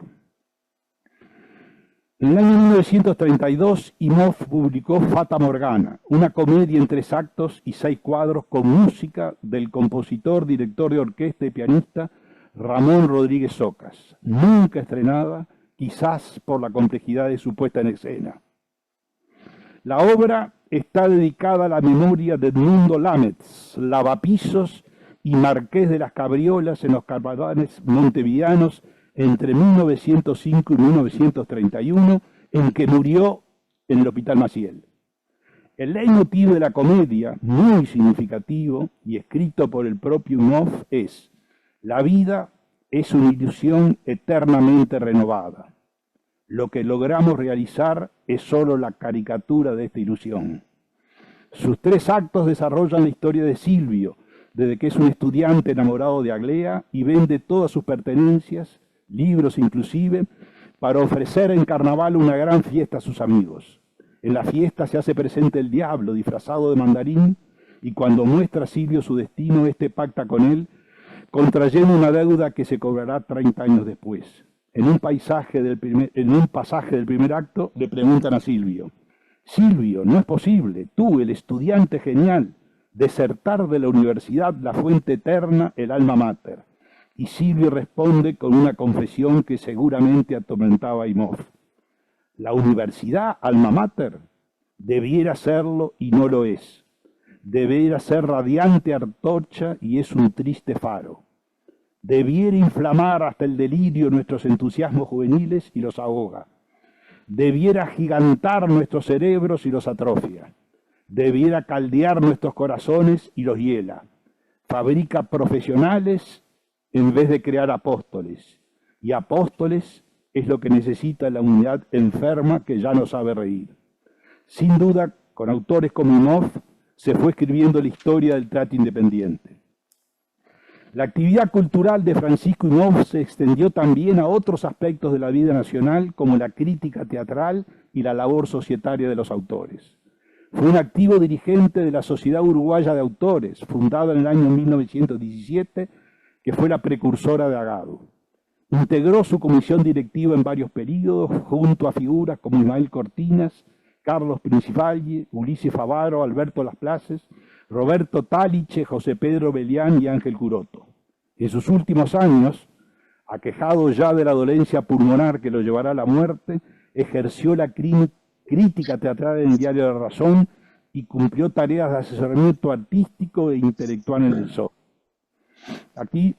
S6: En el año 1932, Imhoff publicó Fata Morgana, una comedia en 3 actos y 6 cuadros con música del compositor, director de orquesta y pianista Ramón Rodríguez Socas, nunca estrenada, quizás por la complejidad de su puesta en escena. La obra está dedicada a la memoria de Edmundo Lámez, lavapisos y marqués de las Cabriolas en los Carvavanes montevideanos entre 1905 y 1931, en que murió en el Hospital Maciel. El leitmotiv de la comedia, muy significativo y escrito por el propio Imhoff, es: la vida es una ilusión eternamente renovada. Lo que logramos realizar es solo la caricatura de esta ilusión. Sus 3 actos desarrollan la historia de Silvio, desde que es un estudiante enamorado de Aglea y vende todas sus pertenencias, libros inclusive, para ofrecer en carnaval una gran fiesta a sus amigos. En la fiesta se hace presente el diablo disfrazado de mandarín, y cuando muestra a Silvio su destino, este pacta con él, contrayendo una deuda que se cobrará 30 años después. En un pasaje del primer acto le preguntan a Silvio: Silvio, no es posible, tú, el estudiante genial, desertar de la universidad, la fuente eterna, el alma mater. Y Silvio responde con una confesión que seguramente atormentaba a Imhoff: la universidad, alma mater, debiera serlo y no lo es. Debiera ser radiante antorcha y es un triste faro. Debiera inflamar hasta el delirio nuestros entusiasmos juveniles y los ahoga. debiera agigantar nuestros cerebros y los atrofia, debiera caldear nuestros corazones y los hiela. Fabrica profesionales en vez de crear apóstoles, y apóstoles es lo que necesita la humanidad enferma que ya no sabe reír. Sin duda, con autores como Imhoff, se fue escribiendo la historia del teatro independiente. La actividad cultural de Francisco Imhoff se extendió también a otros aspectos de la vida nacional, como la crítica teatral y la labor societaria de los autores. Fue un activo dirigente de la Sociedad Uruguaya de Autores, fundada en el año 1917, que fue la precursora de Agado. Integró su comisión directiva en varios períodos, junto a figuras como Ismael Cortinas, Carlos Principalli, Ulises Favaro, Alberto Las Places, Roberto Taliche, José Pedro Belián y Ángel Curoto. En sus últimos años, aquejado ya de la dolencia pulmonar que lo llevará a la muerte, ejerció la crítica teatral en el diario La Razón y cumplió tareas de asesoramiento artístico e intelectual en el SOC. Aquí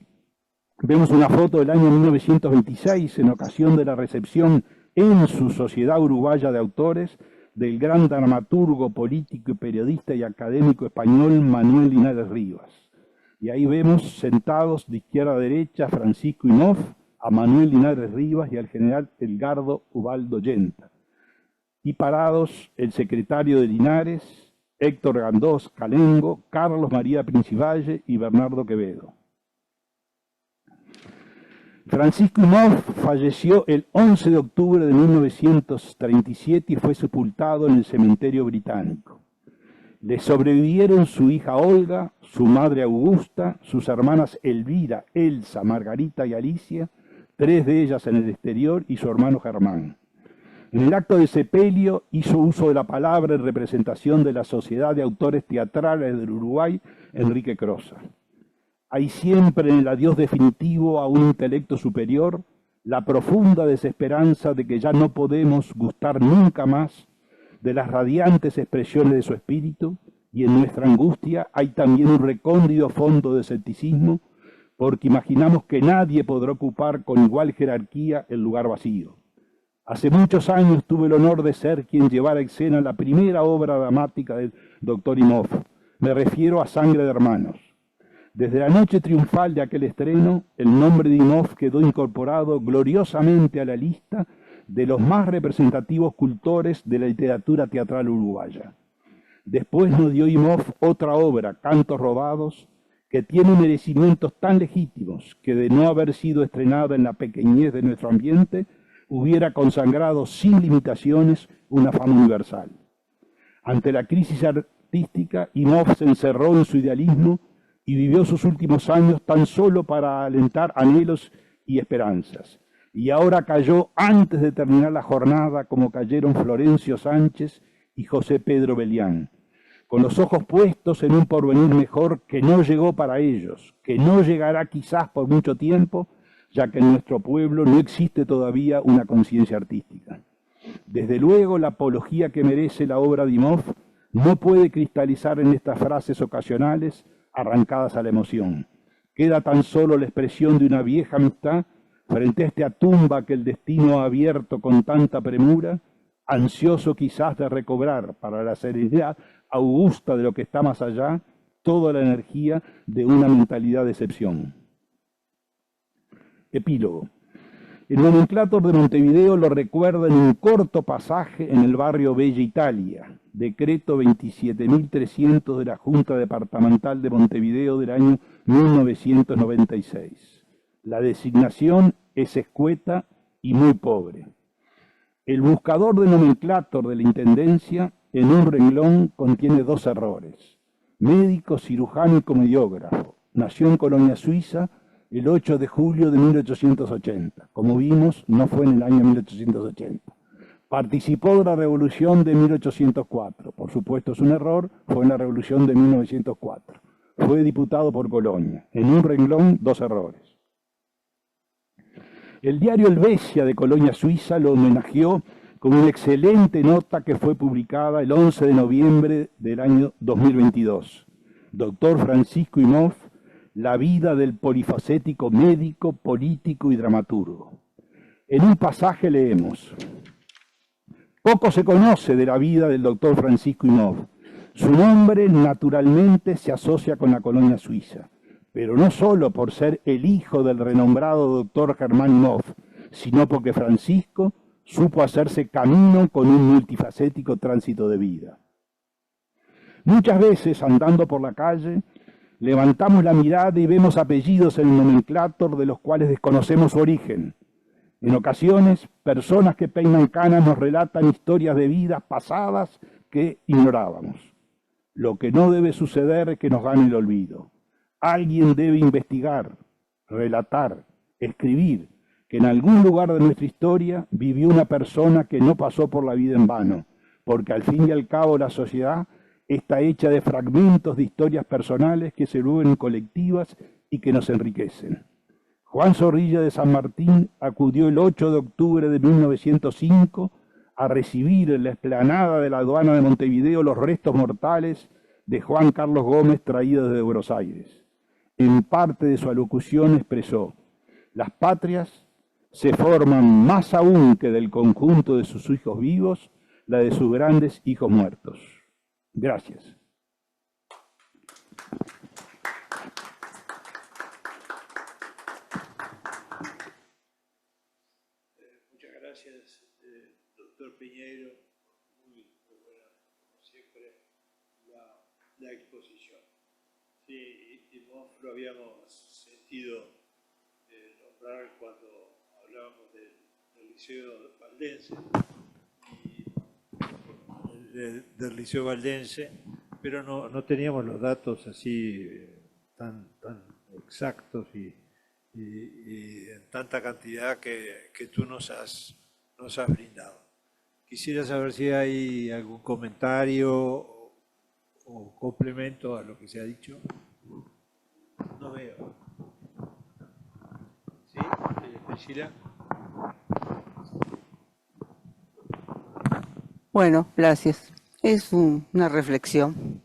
S6: vemos una foto del año 1926 en ocasión de la recepción en su Sociedad Uruguaya de Autores del gran dramaturgo, político y periodista y académico español Manuel Linares Rivas. Y ahí vemos sentados de izquierda a derecha a Francisco Imhoff, a Manuel Linares Rivas y al general Edgardo Ubaldo Yenta. Y parados el secretario de Linares, Héctor Gandós Calengo, Carlos María Principalle y Bernardo Quevedo. Francisco Imhoff falleció el 11 de octubre de 1937 y fue sepultado en el cementerio británico. Le sobrevivieron su hija Olga, su madre Augusta, sus hermanas Elvira, Elsa, Margarita y Alicia, 3 de ellas en el exterior, y su hermano Germán. En el acto de sepelio hizo uso de la palabra en representación de la Sociedad de Autores Teatrales del Uruguay, Enrique Crosa. Hay siempre en el adiós definitivo a un intelecto superior la profunda desesperanza de que ya no podemos gustar nunca más de las radiantes expresiones de su espíritu, y en nuestra angustia hay también un recóndito fondo de escepticismo, porque imaginamos que nadie podrá ocupar con igual jerarquía el lugar vacío. Hace muchos años tuve el honor de ser quien llevara a escena la primera obra dramática del doctor Imhoff. Me refiero a Sangre de Hermanos. Desde la noche triunfal de aquel estreno, el nombre de Imhoff quedó incorporado gloriosamente a la lista de los más representativos cultores de la literatura teatral uruguaya. Después nos dio Imhoff otra obra, Cantos Robados, que tiene merecimientos tan legítimos que, de no haber sido estrenada en la pequeñez de nuestro ambiente, hubiera consagrado sin limitaciones una fama universal. Ante la crisis artística, Imhoff se encerró en su idealismo y vivió sus últimos años tan solo para alentar anhelos y esperanzas. Y ahora cayó antes de terminar la jornada, como cayeron Florencio Sánchez y José Pedro Belián, con los ojos puestos en un porvenir mejor que no llegó para ellos, que no llegará quizás por mucho tiempo, ya que en nuestro pueblo no existe todavía una conciencia artística. Desde luego, la apología que merece la obra de Imhoff no puede cristalizar en estas frases ocasionales arrancadas a la emoción. Queda tan solo la expresión de una vieja amistad frente a esta tumba que el destino ha abierto con tanta premura, ansioso quizás de recobrar para la serenidad augusta de lo que está más allá toda la energía de una mentalidad de excepción. Epílogo. El nomenclátor de Montevideo lo recuerda en un corto pasaje en el barrio Bella Italia, decreto 27.300 de la Junta Departamental de Montevideo del año 1996. La designación es escueta y muy pobre. El buscador de nomenclátor de la Intendencia en un renglón contiene 2 errores. Médico, cirujano y comediógrafo. Nació en Colonia Suiza el 8 de julio de 1880. Como vimos, no fue en el año 1880. Participó de la Revolución de 1804. Por supuesto es un error, fue en la Revolución de 1904. Fue diputado por Colonia. En un renglón, 2 errores. El diario Helvecia de Colonia Suiza lo homenajeó con una excelente nota que fue publicada el 11 de noviembre del año 2022. Doctor Francisco Imhoff, la vida del polifacético médico, político y dramaturgo. En un pasaje leemos: Poco se conoce de la vida del doctor Francisco Imhoff. Su nombre naturalmente se asocia con la colonia suiza, pero no solo por ser el hijo del renombrado doctor Germán Imhoff, sino porque Francisco supo hacerse camino con un multifacético tránsito de vida. Muchas veces, andando por la calle, levantamos la mirada y vemos apellidos en el nomenclátor de los cuales desconocemos su origen. En ocasiones, personas que peinan canas nos relatan historias de vidas pasadas que ignorábamos. Lo que no debe suceder es que nos gane el olvido. Alguien debe investigar, relatar, escribir, que en algún lugar de nuestra historia vivió una persona que no pasó por la vida en vano, porque al fin y al cabo la sociedad está hecha de fragmentos de historias personales que se vuelven colectivas y que nos enriquecen. Juan Zorrilla de San Martín acudió el 8 de octubre de 1905 a recibir en la explanada de la aduana de Montevideo los restos mortales de Juan Carlos Gómez traídos desde Buenos Aires. En parte de su alocución expresó: las patrias se forman más aún que del conjunto de sus hijos vivos, la de sus grandes hijos muertos. Gracias.
S2: Muchas gracias, doctor Piñeiro. Muy buena, como siempre, la exposición. Sí, y lo habíamos sentido nombrar cuando hablábamos del Liceo Valdense, del Liceo Valdense, pero no teníamos los datos así tan exactos y en tanta cantidad que tú nos has brindado. Quisiera saber si hay algún comentario o complemento a lo que se ha dicho. No veo. ¿Sí? Priscila.
S8: Bueno, gracias. Es una reflexión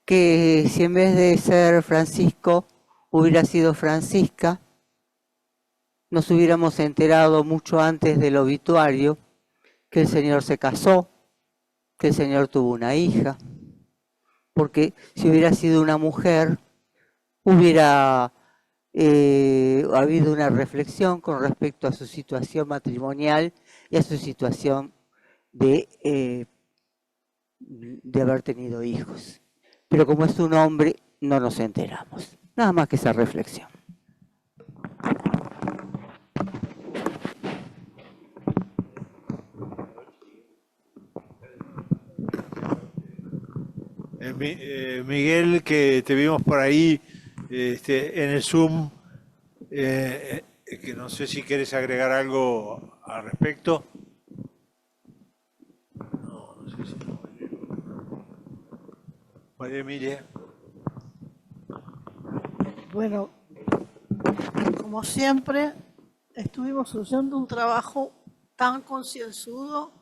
S8: que si en vez de ser Francisco hubiera sido Francisca, nos hubiéramos enterado mucho antes del obituario que el Señor se casó, que el Señor tuvo una hija, porque si hubiera sido una mujer, hubiera habido una reflexión con respecto a su situación matrimonial y a su situación de haber tenido hijos. Pero como es un hombre, no nos enteramos. Nada más que esa reflexión.
S2: Miguel, que te vimos por ahí en el Zoom, que no sé si quieres agregar algo al respecto. No sé si no. María Emilia.
S9: Bueno, como siempre, estuvimos haciendo un trabajo tan concienzudo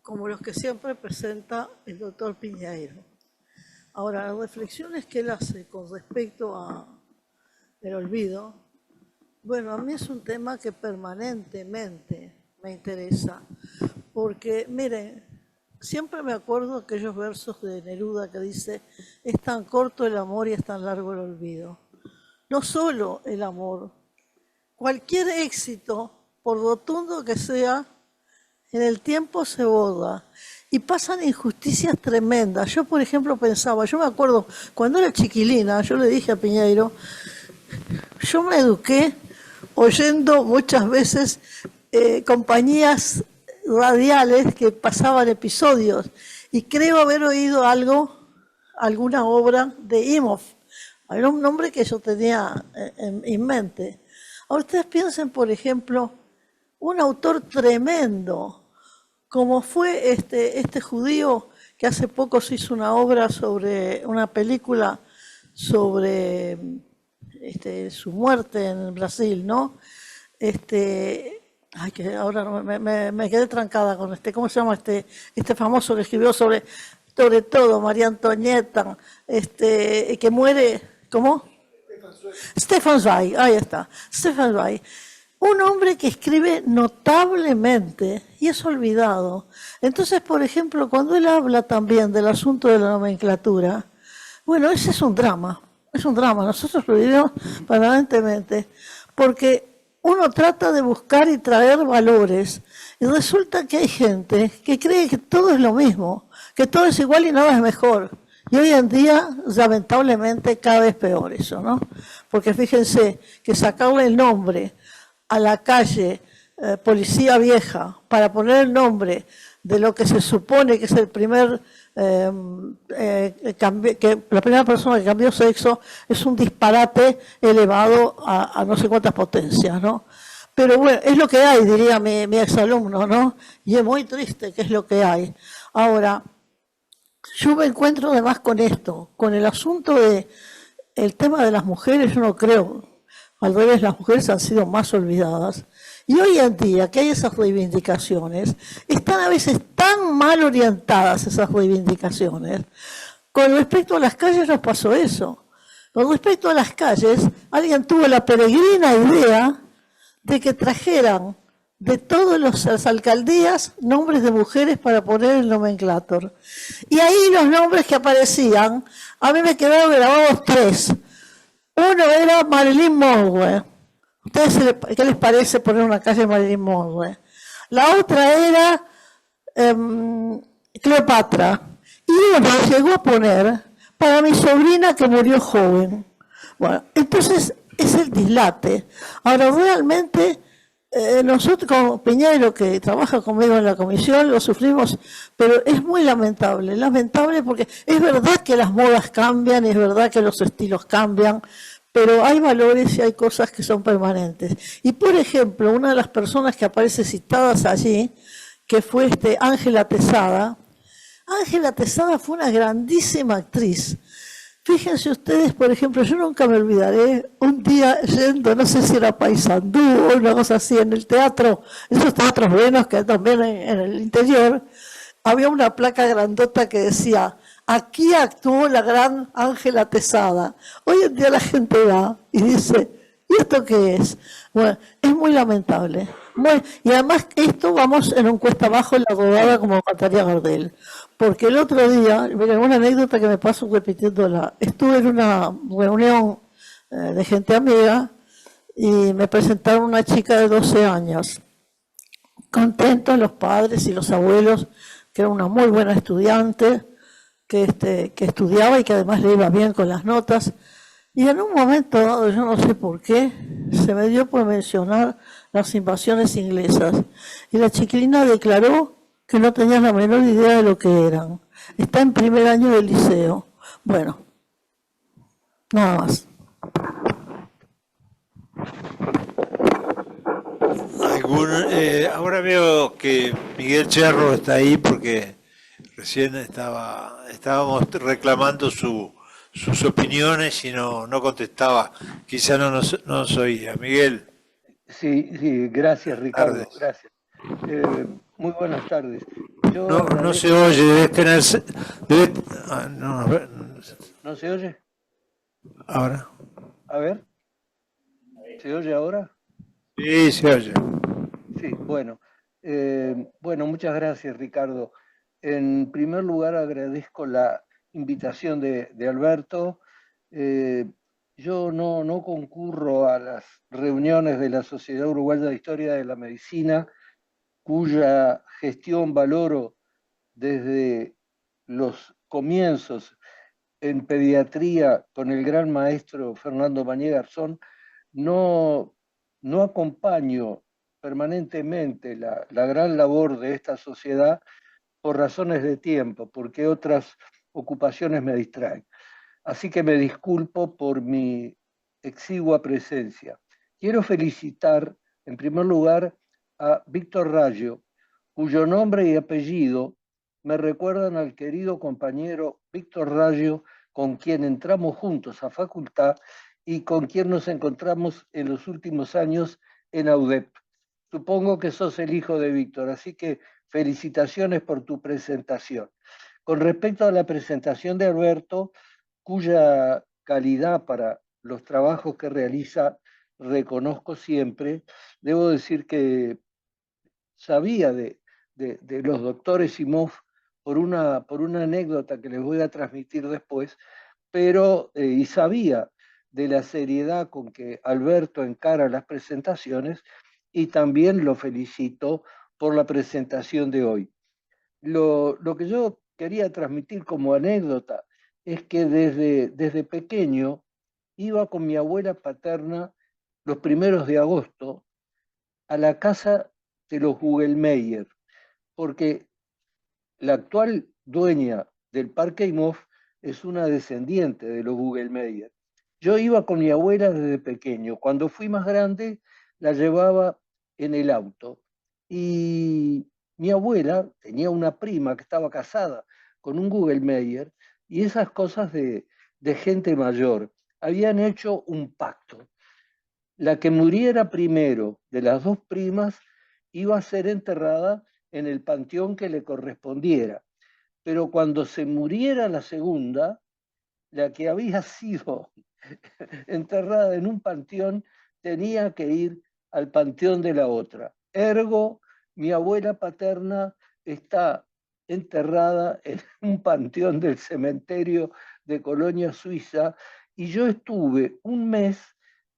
S9: como los que siempre presenta el doctor Piñeiro. Ahora, las reflexiones que él hace con respecto al olvido, bueno, a mí es un tema que permanentemente me interesa, porque, miren, siempre me acuerdo aquellos versos de Neruda que dice: es tan corto el amor y es tan largo el olvido. No solo el amor, cualquier éxito, por rotundo que sea, en el tiempo se borra y pasan injusticias tremendas. Yo, por ejemplo, pensaba, yo me acuerdo, cuando era chiquilina, yo le dije a Piñeiro, yo me eduqué oyendo muchas veces compañías radiales que pasaban episodios y creo haber oído alguna obra de Imhoff. Era un nombre que yo tenía en mente. Ahora ustedes piensen, por ejemplo, un autor tremendo, como fue este judío que hace poco se hizo una película sobre su muerte en Brasil, ¿no? Ay, que ahora me quedé trancada con ¿cómo se llama este famoso que escribió sobre todo, María Antonieta, que muere, ¿cómo? Stefan Zweig, ahí está, Stefan Zweig. un hombre que escribe notablemente y es olvidado. Entonces, por ejemplo, cuando él habla también del asunto de la nomenclatura, bueno, ese es un drama, nosotros lo vivimos permanentemente, porque uno trata de buscar y traer valores y resulta que hay gente que cree que todo es lo mismo, que todo es igual y nada es mejor. Y hoy en día, lamentablemente, cada vez peor eso, ¿no? Porque fíjense que sacarle el nombre a la calle Policía Vieja para poner el nombre de lo que se supone que es el primer la primera persona que cambió sexo es un disparate elevado a no sé cuántas potencias, ¿no? Pero bueno, es lo que hay, diría mi exalumno, ¿no? Y es muy triste que es lo que hay. Ahora, yo me encuentro además con esto, con el asunto de el tema de las mujeres, yo no creo, al revés, las mujeres han sido más olvidadas. Y hoy en día que hay esas reivindicaciones, están a veces tan mal orientadas esas reivindicaciones. Con respecto a las calles nos pasó eso. Con respecto a las calles, alguien tuvo la peregrina idea de que trajeran de todas las alcaldías nombres de mujeres para poner el nomenclator. Y ahí los nombres que aparecían, a mí me quedaron grabados 3. Uno era Marilyn Monroe. ¿Ustedes qué les parece poner una calle Marilyn Monroe? La otra era Cleopatra. Y uno llegó a poner para mi sobrina que murió joven. Bueno, entonces es el dislate. Ahora, realmente, nosotros como Piñero, que trabaja conmigo en la comisión, lo sufrimos, pero es muy lamentable porque es verdad que las modas cambian, es verdad que los estilos cambian, pero hay valores y hay cosas que son permanentes. Y por ejemplo, una de las personas que aparece citadas allí, que fue Ángela Tesada. Ángela Tesada fue una grandísima actriz. Fíjense ustedes, por ejemplo, yo nunca me olvidaré un día yendo, no sé si era Paysandú o una cosa así, en el teatro, esos teatros buenos que hay también en el interior, había una placa grandota que decía: aquí actuó la gran Ángela Tesada. Hoy en día la gente va y dice: ¿y esto qué es? Bueno, es muy lamentable. Y además esto vamos en un cuesta abajo en la rodada como cantaría Gardel. Porque el otro día, miren, una anécdota que me paso repitiéndola. Estuve en una reunión de gente amiga y me presentaron una chica de 12 años. Contentos los padres y los abuelos, que era una muy buena estudiante, que estudiaba y que además le iba bien con las notas. Y en un momento dado, yo no sé por qué, se me dio por mencionar las invasiones inglesas. Y la chiquilina declaró que no tenía la menor idea de lo que eran. Está en primer año del liceo. Bueno, nada más.
S2: Ahora veo que Miguel Cherro está ahí porque recién estábamos reclamando sus opiniones y no contestaba. Quizá no nos oía. Miguel.
S10: Sí, gracias Ricardo, gracias. Muy buenas tardes.
S2: No se oye, debe tener...
S10: ¿No se oye?
S2: Ahora.
S10: A ver. ¿Se oye ahora?
S2: Sí, se oye.
S10: Sí, bueno. Bueno, muchas gracias Ricardo. En primer lugar agradezco la invitación de Alberto. Yo no concurro a las reuniones de la Sociedad Uruguaya de Historia de la Medicina, cuya gestión valoro desde los comienzos en pediatría con el gran maestro Fernando Mañé Garzón. No acompaño permanentemente la gran labor de esta sociedad por razones de tiempo, porque otras ocupaciones me distraen. Así que me disculpo por mi exigua presencia. Quiero felicitar, en primer lugar, a Víctor Raggio, cuyo nombre y apellido me recuerdan al querido compañero Víctor Raggio, con quien entramos juntos a facultad y con quien nos encontramos en los últimos años en AUDEP. Supongo que sos el hijo de Víctor, así que felicitaciones por tu presentación. Con respecto a la presentación de Alberto, cuya calidad para los trabajos que realiza reconozco siempre. Debo decir que sabía de los doctores Simov por una anécdota que les voy a transmitir después, pero y sabía de la seriedad con que Alberto encara las presentaciones y también lo felicito por la presentación de hoy. Lo que yo quería transmitir como anécdota es que desde pequeño iba con mi abuela paterna los primeros de agosto a la casa de los Gugelmeyer, porque la actual dueña del Parque Imhoff es una descendiente de los Gugelmeyer. Yo iba con mi abuela desde pequeño. Cuando fui más grande, la llevaba en el auto. Y mi abuela tenía una prima que estaba casada con un Gugelmeyer, y esas cosas de gente mayor. Habían hecho un pacto. La que muriera primero de las dos primas iba a ser enterrada en el panteón que le correspondiera. Pero cuando se muriera la segunda, la que había sido enterrada en un panteón tenía que ir al panteón de la otra. Ergo, mi abuela paterna está enterrada en un panteón del cementerio de Colonia, Suiza, y yo estuve un mes,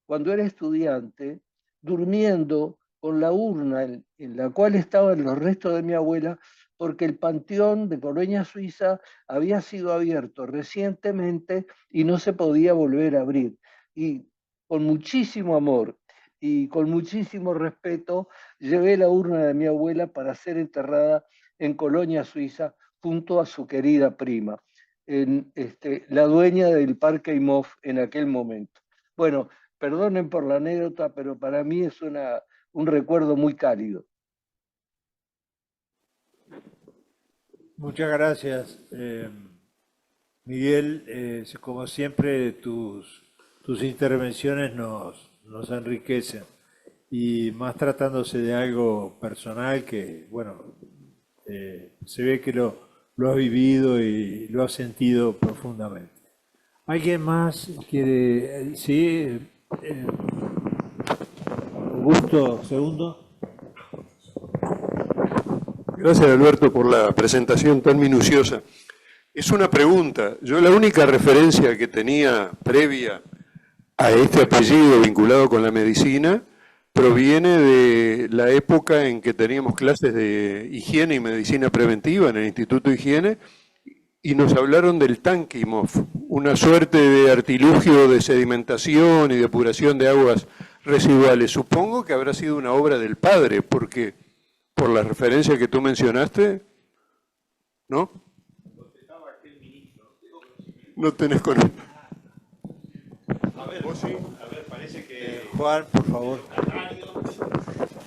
S10: cuando era estudiante, durmiendo con la urna en la cual estaban los restos de mi abuela, porque el panteón de Colonia, Suiza, había sido abierto recientemente y no se podía volver a abrir. Y con muchísimo amor y con muchísimo respeto, llevé la urna de mi abuela para ser enterrada en Colonia, Suiza, junto a su querida prima, la dueña del Parque Imhoff en aquel momento. Bueno, perdonen por la anécdota, pero para mí es un recuerdo muy cálido.
S2: Muchas gracias, Miguel. Como siempre, tus intervenciones nos enriquecen, y más tratándose de algo personal que, bueno, se ve que lo has vivido y lo has sentido profundamente. ¿Alguien más quiere? Sí, Augusto, segundo.
S11: Gracias, Alberto, por la presentación tan minuciosa. Es una pregunta. Yo la única referencia que tenía previa a este apellido vinculado con la medicina proviene de la época en que teníamos clases de higiene y medicina preventiva en el Instituto de Higiene, y nos hablaron del tanque Imhoff, una suerte de artilugio de sedimentación y depuración de aguas residuales. Supongo que habrá sido una obra del padre, porque por la referencia que tú mencionaste, ¿no? No tenés conocimiento.
S2: A ver, ¿vos sí? A ver, parece que... Juan, por favor.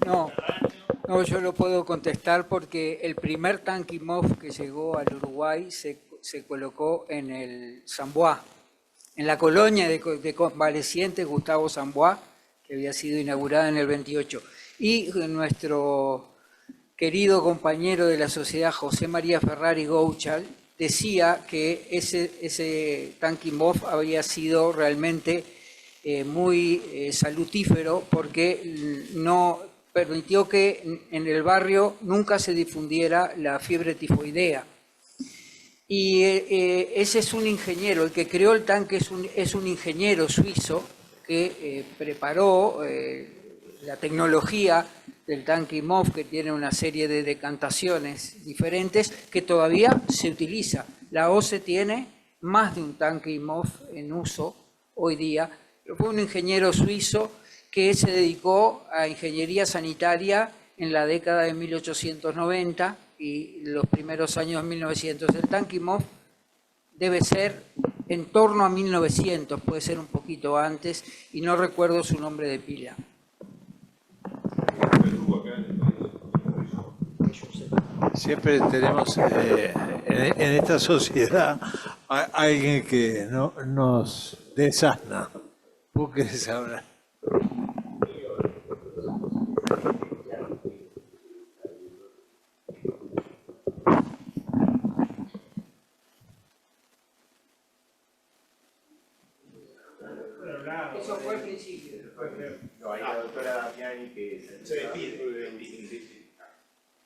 S5: No, yo lo puedo contestar porque el primer tanque Imhoff que llegó al Uruguay se colocó en el Sambois, en la colonia de convalecientes Gustavo Sambois, que había sido inaugurada en el 28. Y nuestro querido compañero de la sociedad, José María Ferrari Gouchal, decía que ese tanque Imhoff había sido realmente muy salutífero, porque no permitió que en el barrio nunca se difundiera la fiebre tifoidea. Y ese es un ingeniero, el que creó el tanque es un ingeniero suizo que preparó la tecnología del tanque Imhoff, que tiene una serie de decantaciones diferentes que todavía se utiliza. La OCE tiene más de un tanque Imhoff en uso hoy día, pero fue un ingeniero suizo que se dedicó a ingeniería sanitaria en la década de 1890 y los primeros años de 1900. El tanque Imhoff debe ser en torno a 1900, puede ser un poquito antes, y no recuerdo su nombre de pila.
S2: Siempre tenemos en esta sociedad a alguien que nos desasna. ¿Vos querés hablar?
S5: Eso fue al principio.
S1: No, hay la doctora Damiani que se despide.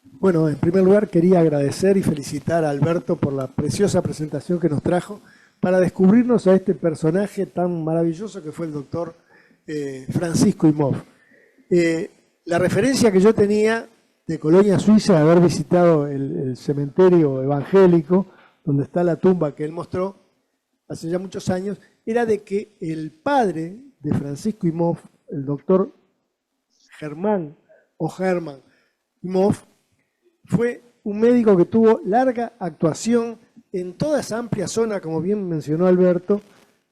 S4: Bueno, en primer lugar quería agradecer y felicitar a Alberto por la preciosa presentación que nos trajo para descubrirnos a este personaje tan maravilloso que fue el doctor Francisco Imhoff. La referencia que yo tenía de Colonia, Suiza, de haber visitado el cementerio evangélico, donde está la tumba que él mostró hace ya muchos años, era de que el padre de Francisco Imhoff, el doctor Hermann Imhoff, fue un médico que tuvo larga actuación en toda esa amplia zona, como bien mencionó Alberto,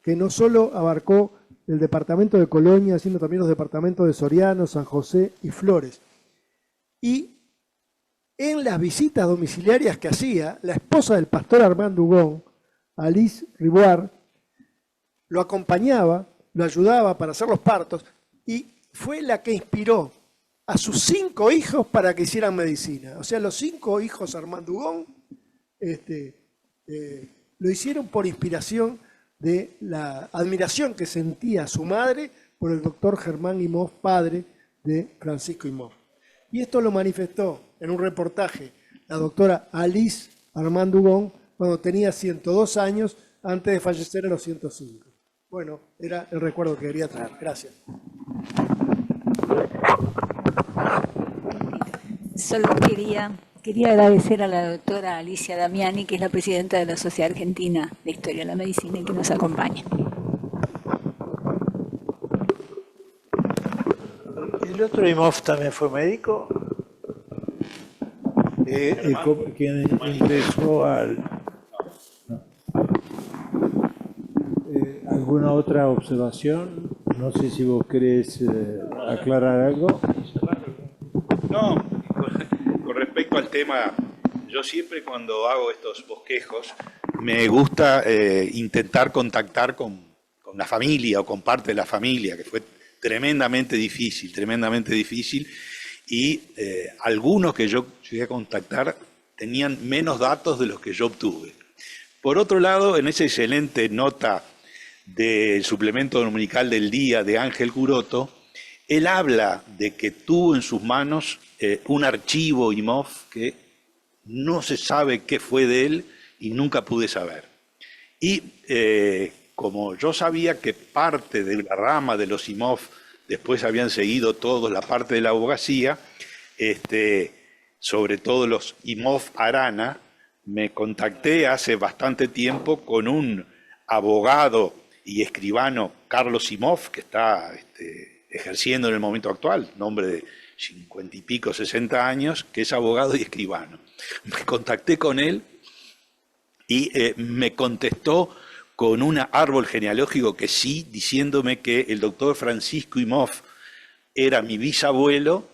S4: que no solo abarcó el departamento de Colonia, sino también los departamentos de Soriano, San José y Flores. Y en las visitas domiciliarias que hacía, la esposa del pastor Armand Dugón, Alice Riboire, lo acompañaba, lo ayudaba para hacer los partos y fue la que inspiró a sus 5 hijos para que hicieran medicina. O sea, los 5 hijos Armand Dugón lo hicieron por inspiración de la admiración que sentía su madre por el doctor Hermann Imhoff, padre de Francisco Imhoff. Y esto lo manifestó en un reportaje la doctora Alice Armand Dugón cuando tenía 102 años antes de fallecer a los 105. Bueno, era el recuerdo que quería traer. Gracias.
S12: Solo quería agradecer a la doctora Alicia Damiani, que es la presidenta de la Sociedad Argentina de Historia de la Medicina y que nos acompaña.
S2: ¿El otro Imhoff también fue médico? ¿Quién ingresó al...? ¿Alguna otra observación? No sé si vos querés aclarar algo.
S13: No, con respecto al tema, yo siempre cuando hago estos bosquejos me gusta intentar contactar con la familia o con parte de la familia, que fue tremendamente difícil, y algunos que yo llegué a contactar tenían menos datos de los que yo obtuve. Por otro lado, en esa excelente nota del suplemento dominical del día de Ángel Curoto, él habla de que tuvo en sus manos un archivo Imhoff que no se sabe qué fue de él y nunca pude saber. Y como yo sabía que parte de la rama de los Imhoff después habían seguido todos la parte de la abogacía, sobre todo los Imhoff Arana, me contacté hace bastante tiempo con un abogado y escribano, Carlos Imhoff, que está ejerciendo en el momento actual, nombre de 50 y pico, 60 años, que es abogado y escribano. Me contacté con él y me contestó con un árbol genealógico que sí, diciéndome que el doctor Francisco Imhoff era mi bisabuelo,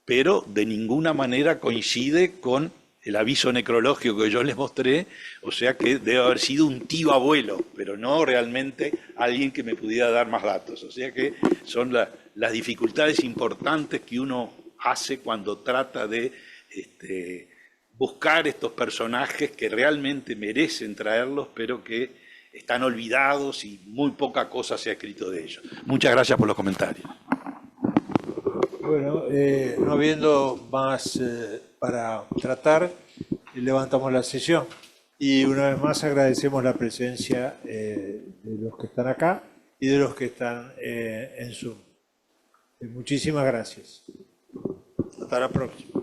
S13: pero de ninguna manera coincide con el aviso necrológico que yo les mostré, o sea que debe haber sido un tío abuelo, pero no realmente alguien que me pudiera dar más datos. O sea que son las dificultades importantes que uno hace cuando trata de buscar estos personajes que realmente merecen traerlos, pero que están olvidados y muy poca cosa se ha escrito de ellos. Muchas gracias por los comentarios.
S2: Bueno, no habiendo más para tratar, levantamos la sesión. Y una vez más agradecemos la presencia de los que están acá y de los que están en Zoom. Muchísimas gracias. Hasta la próxima.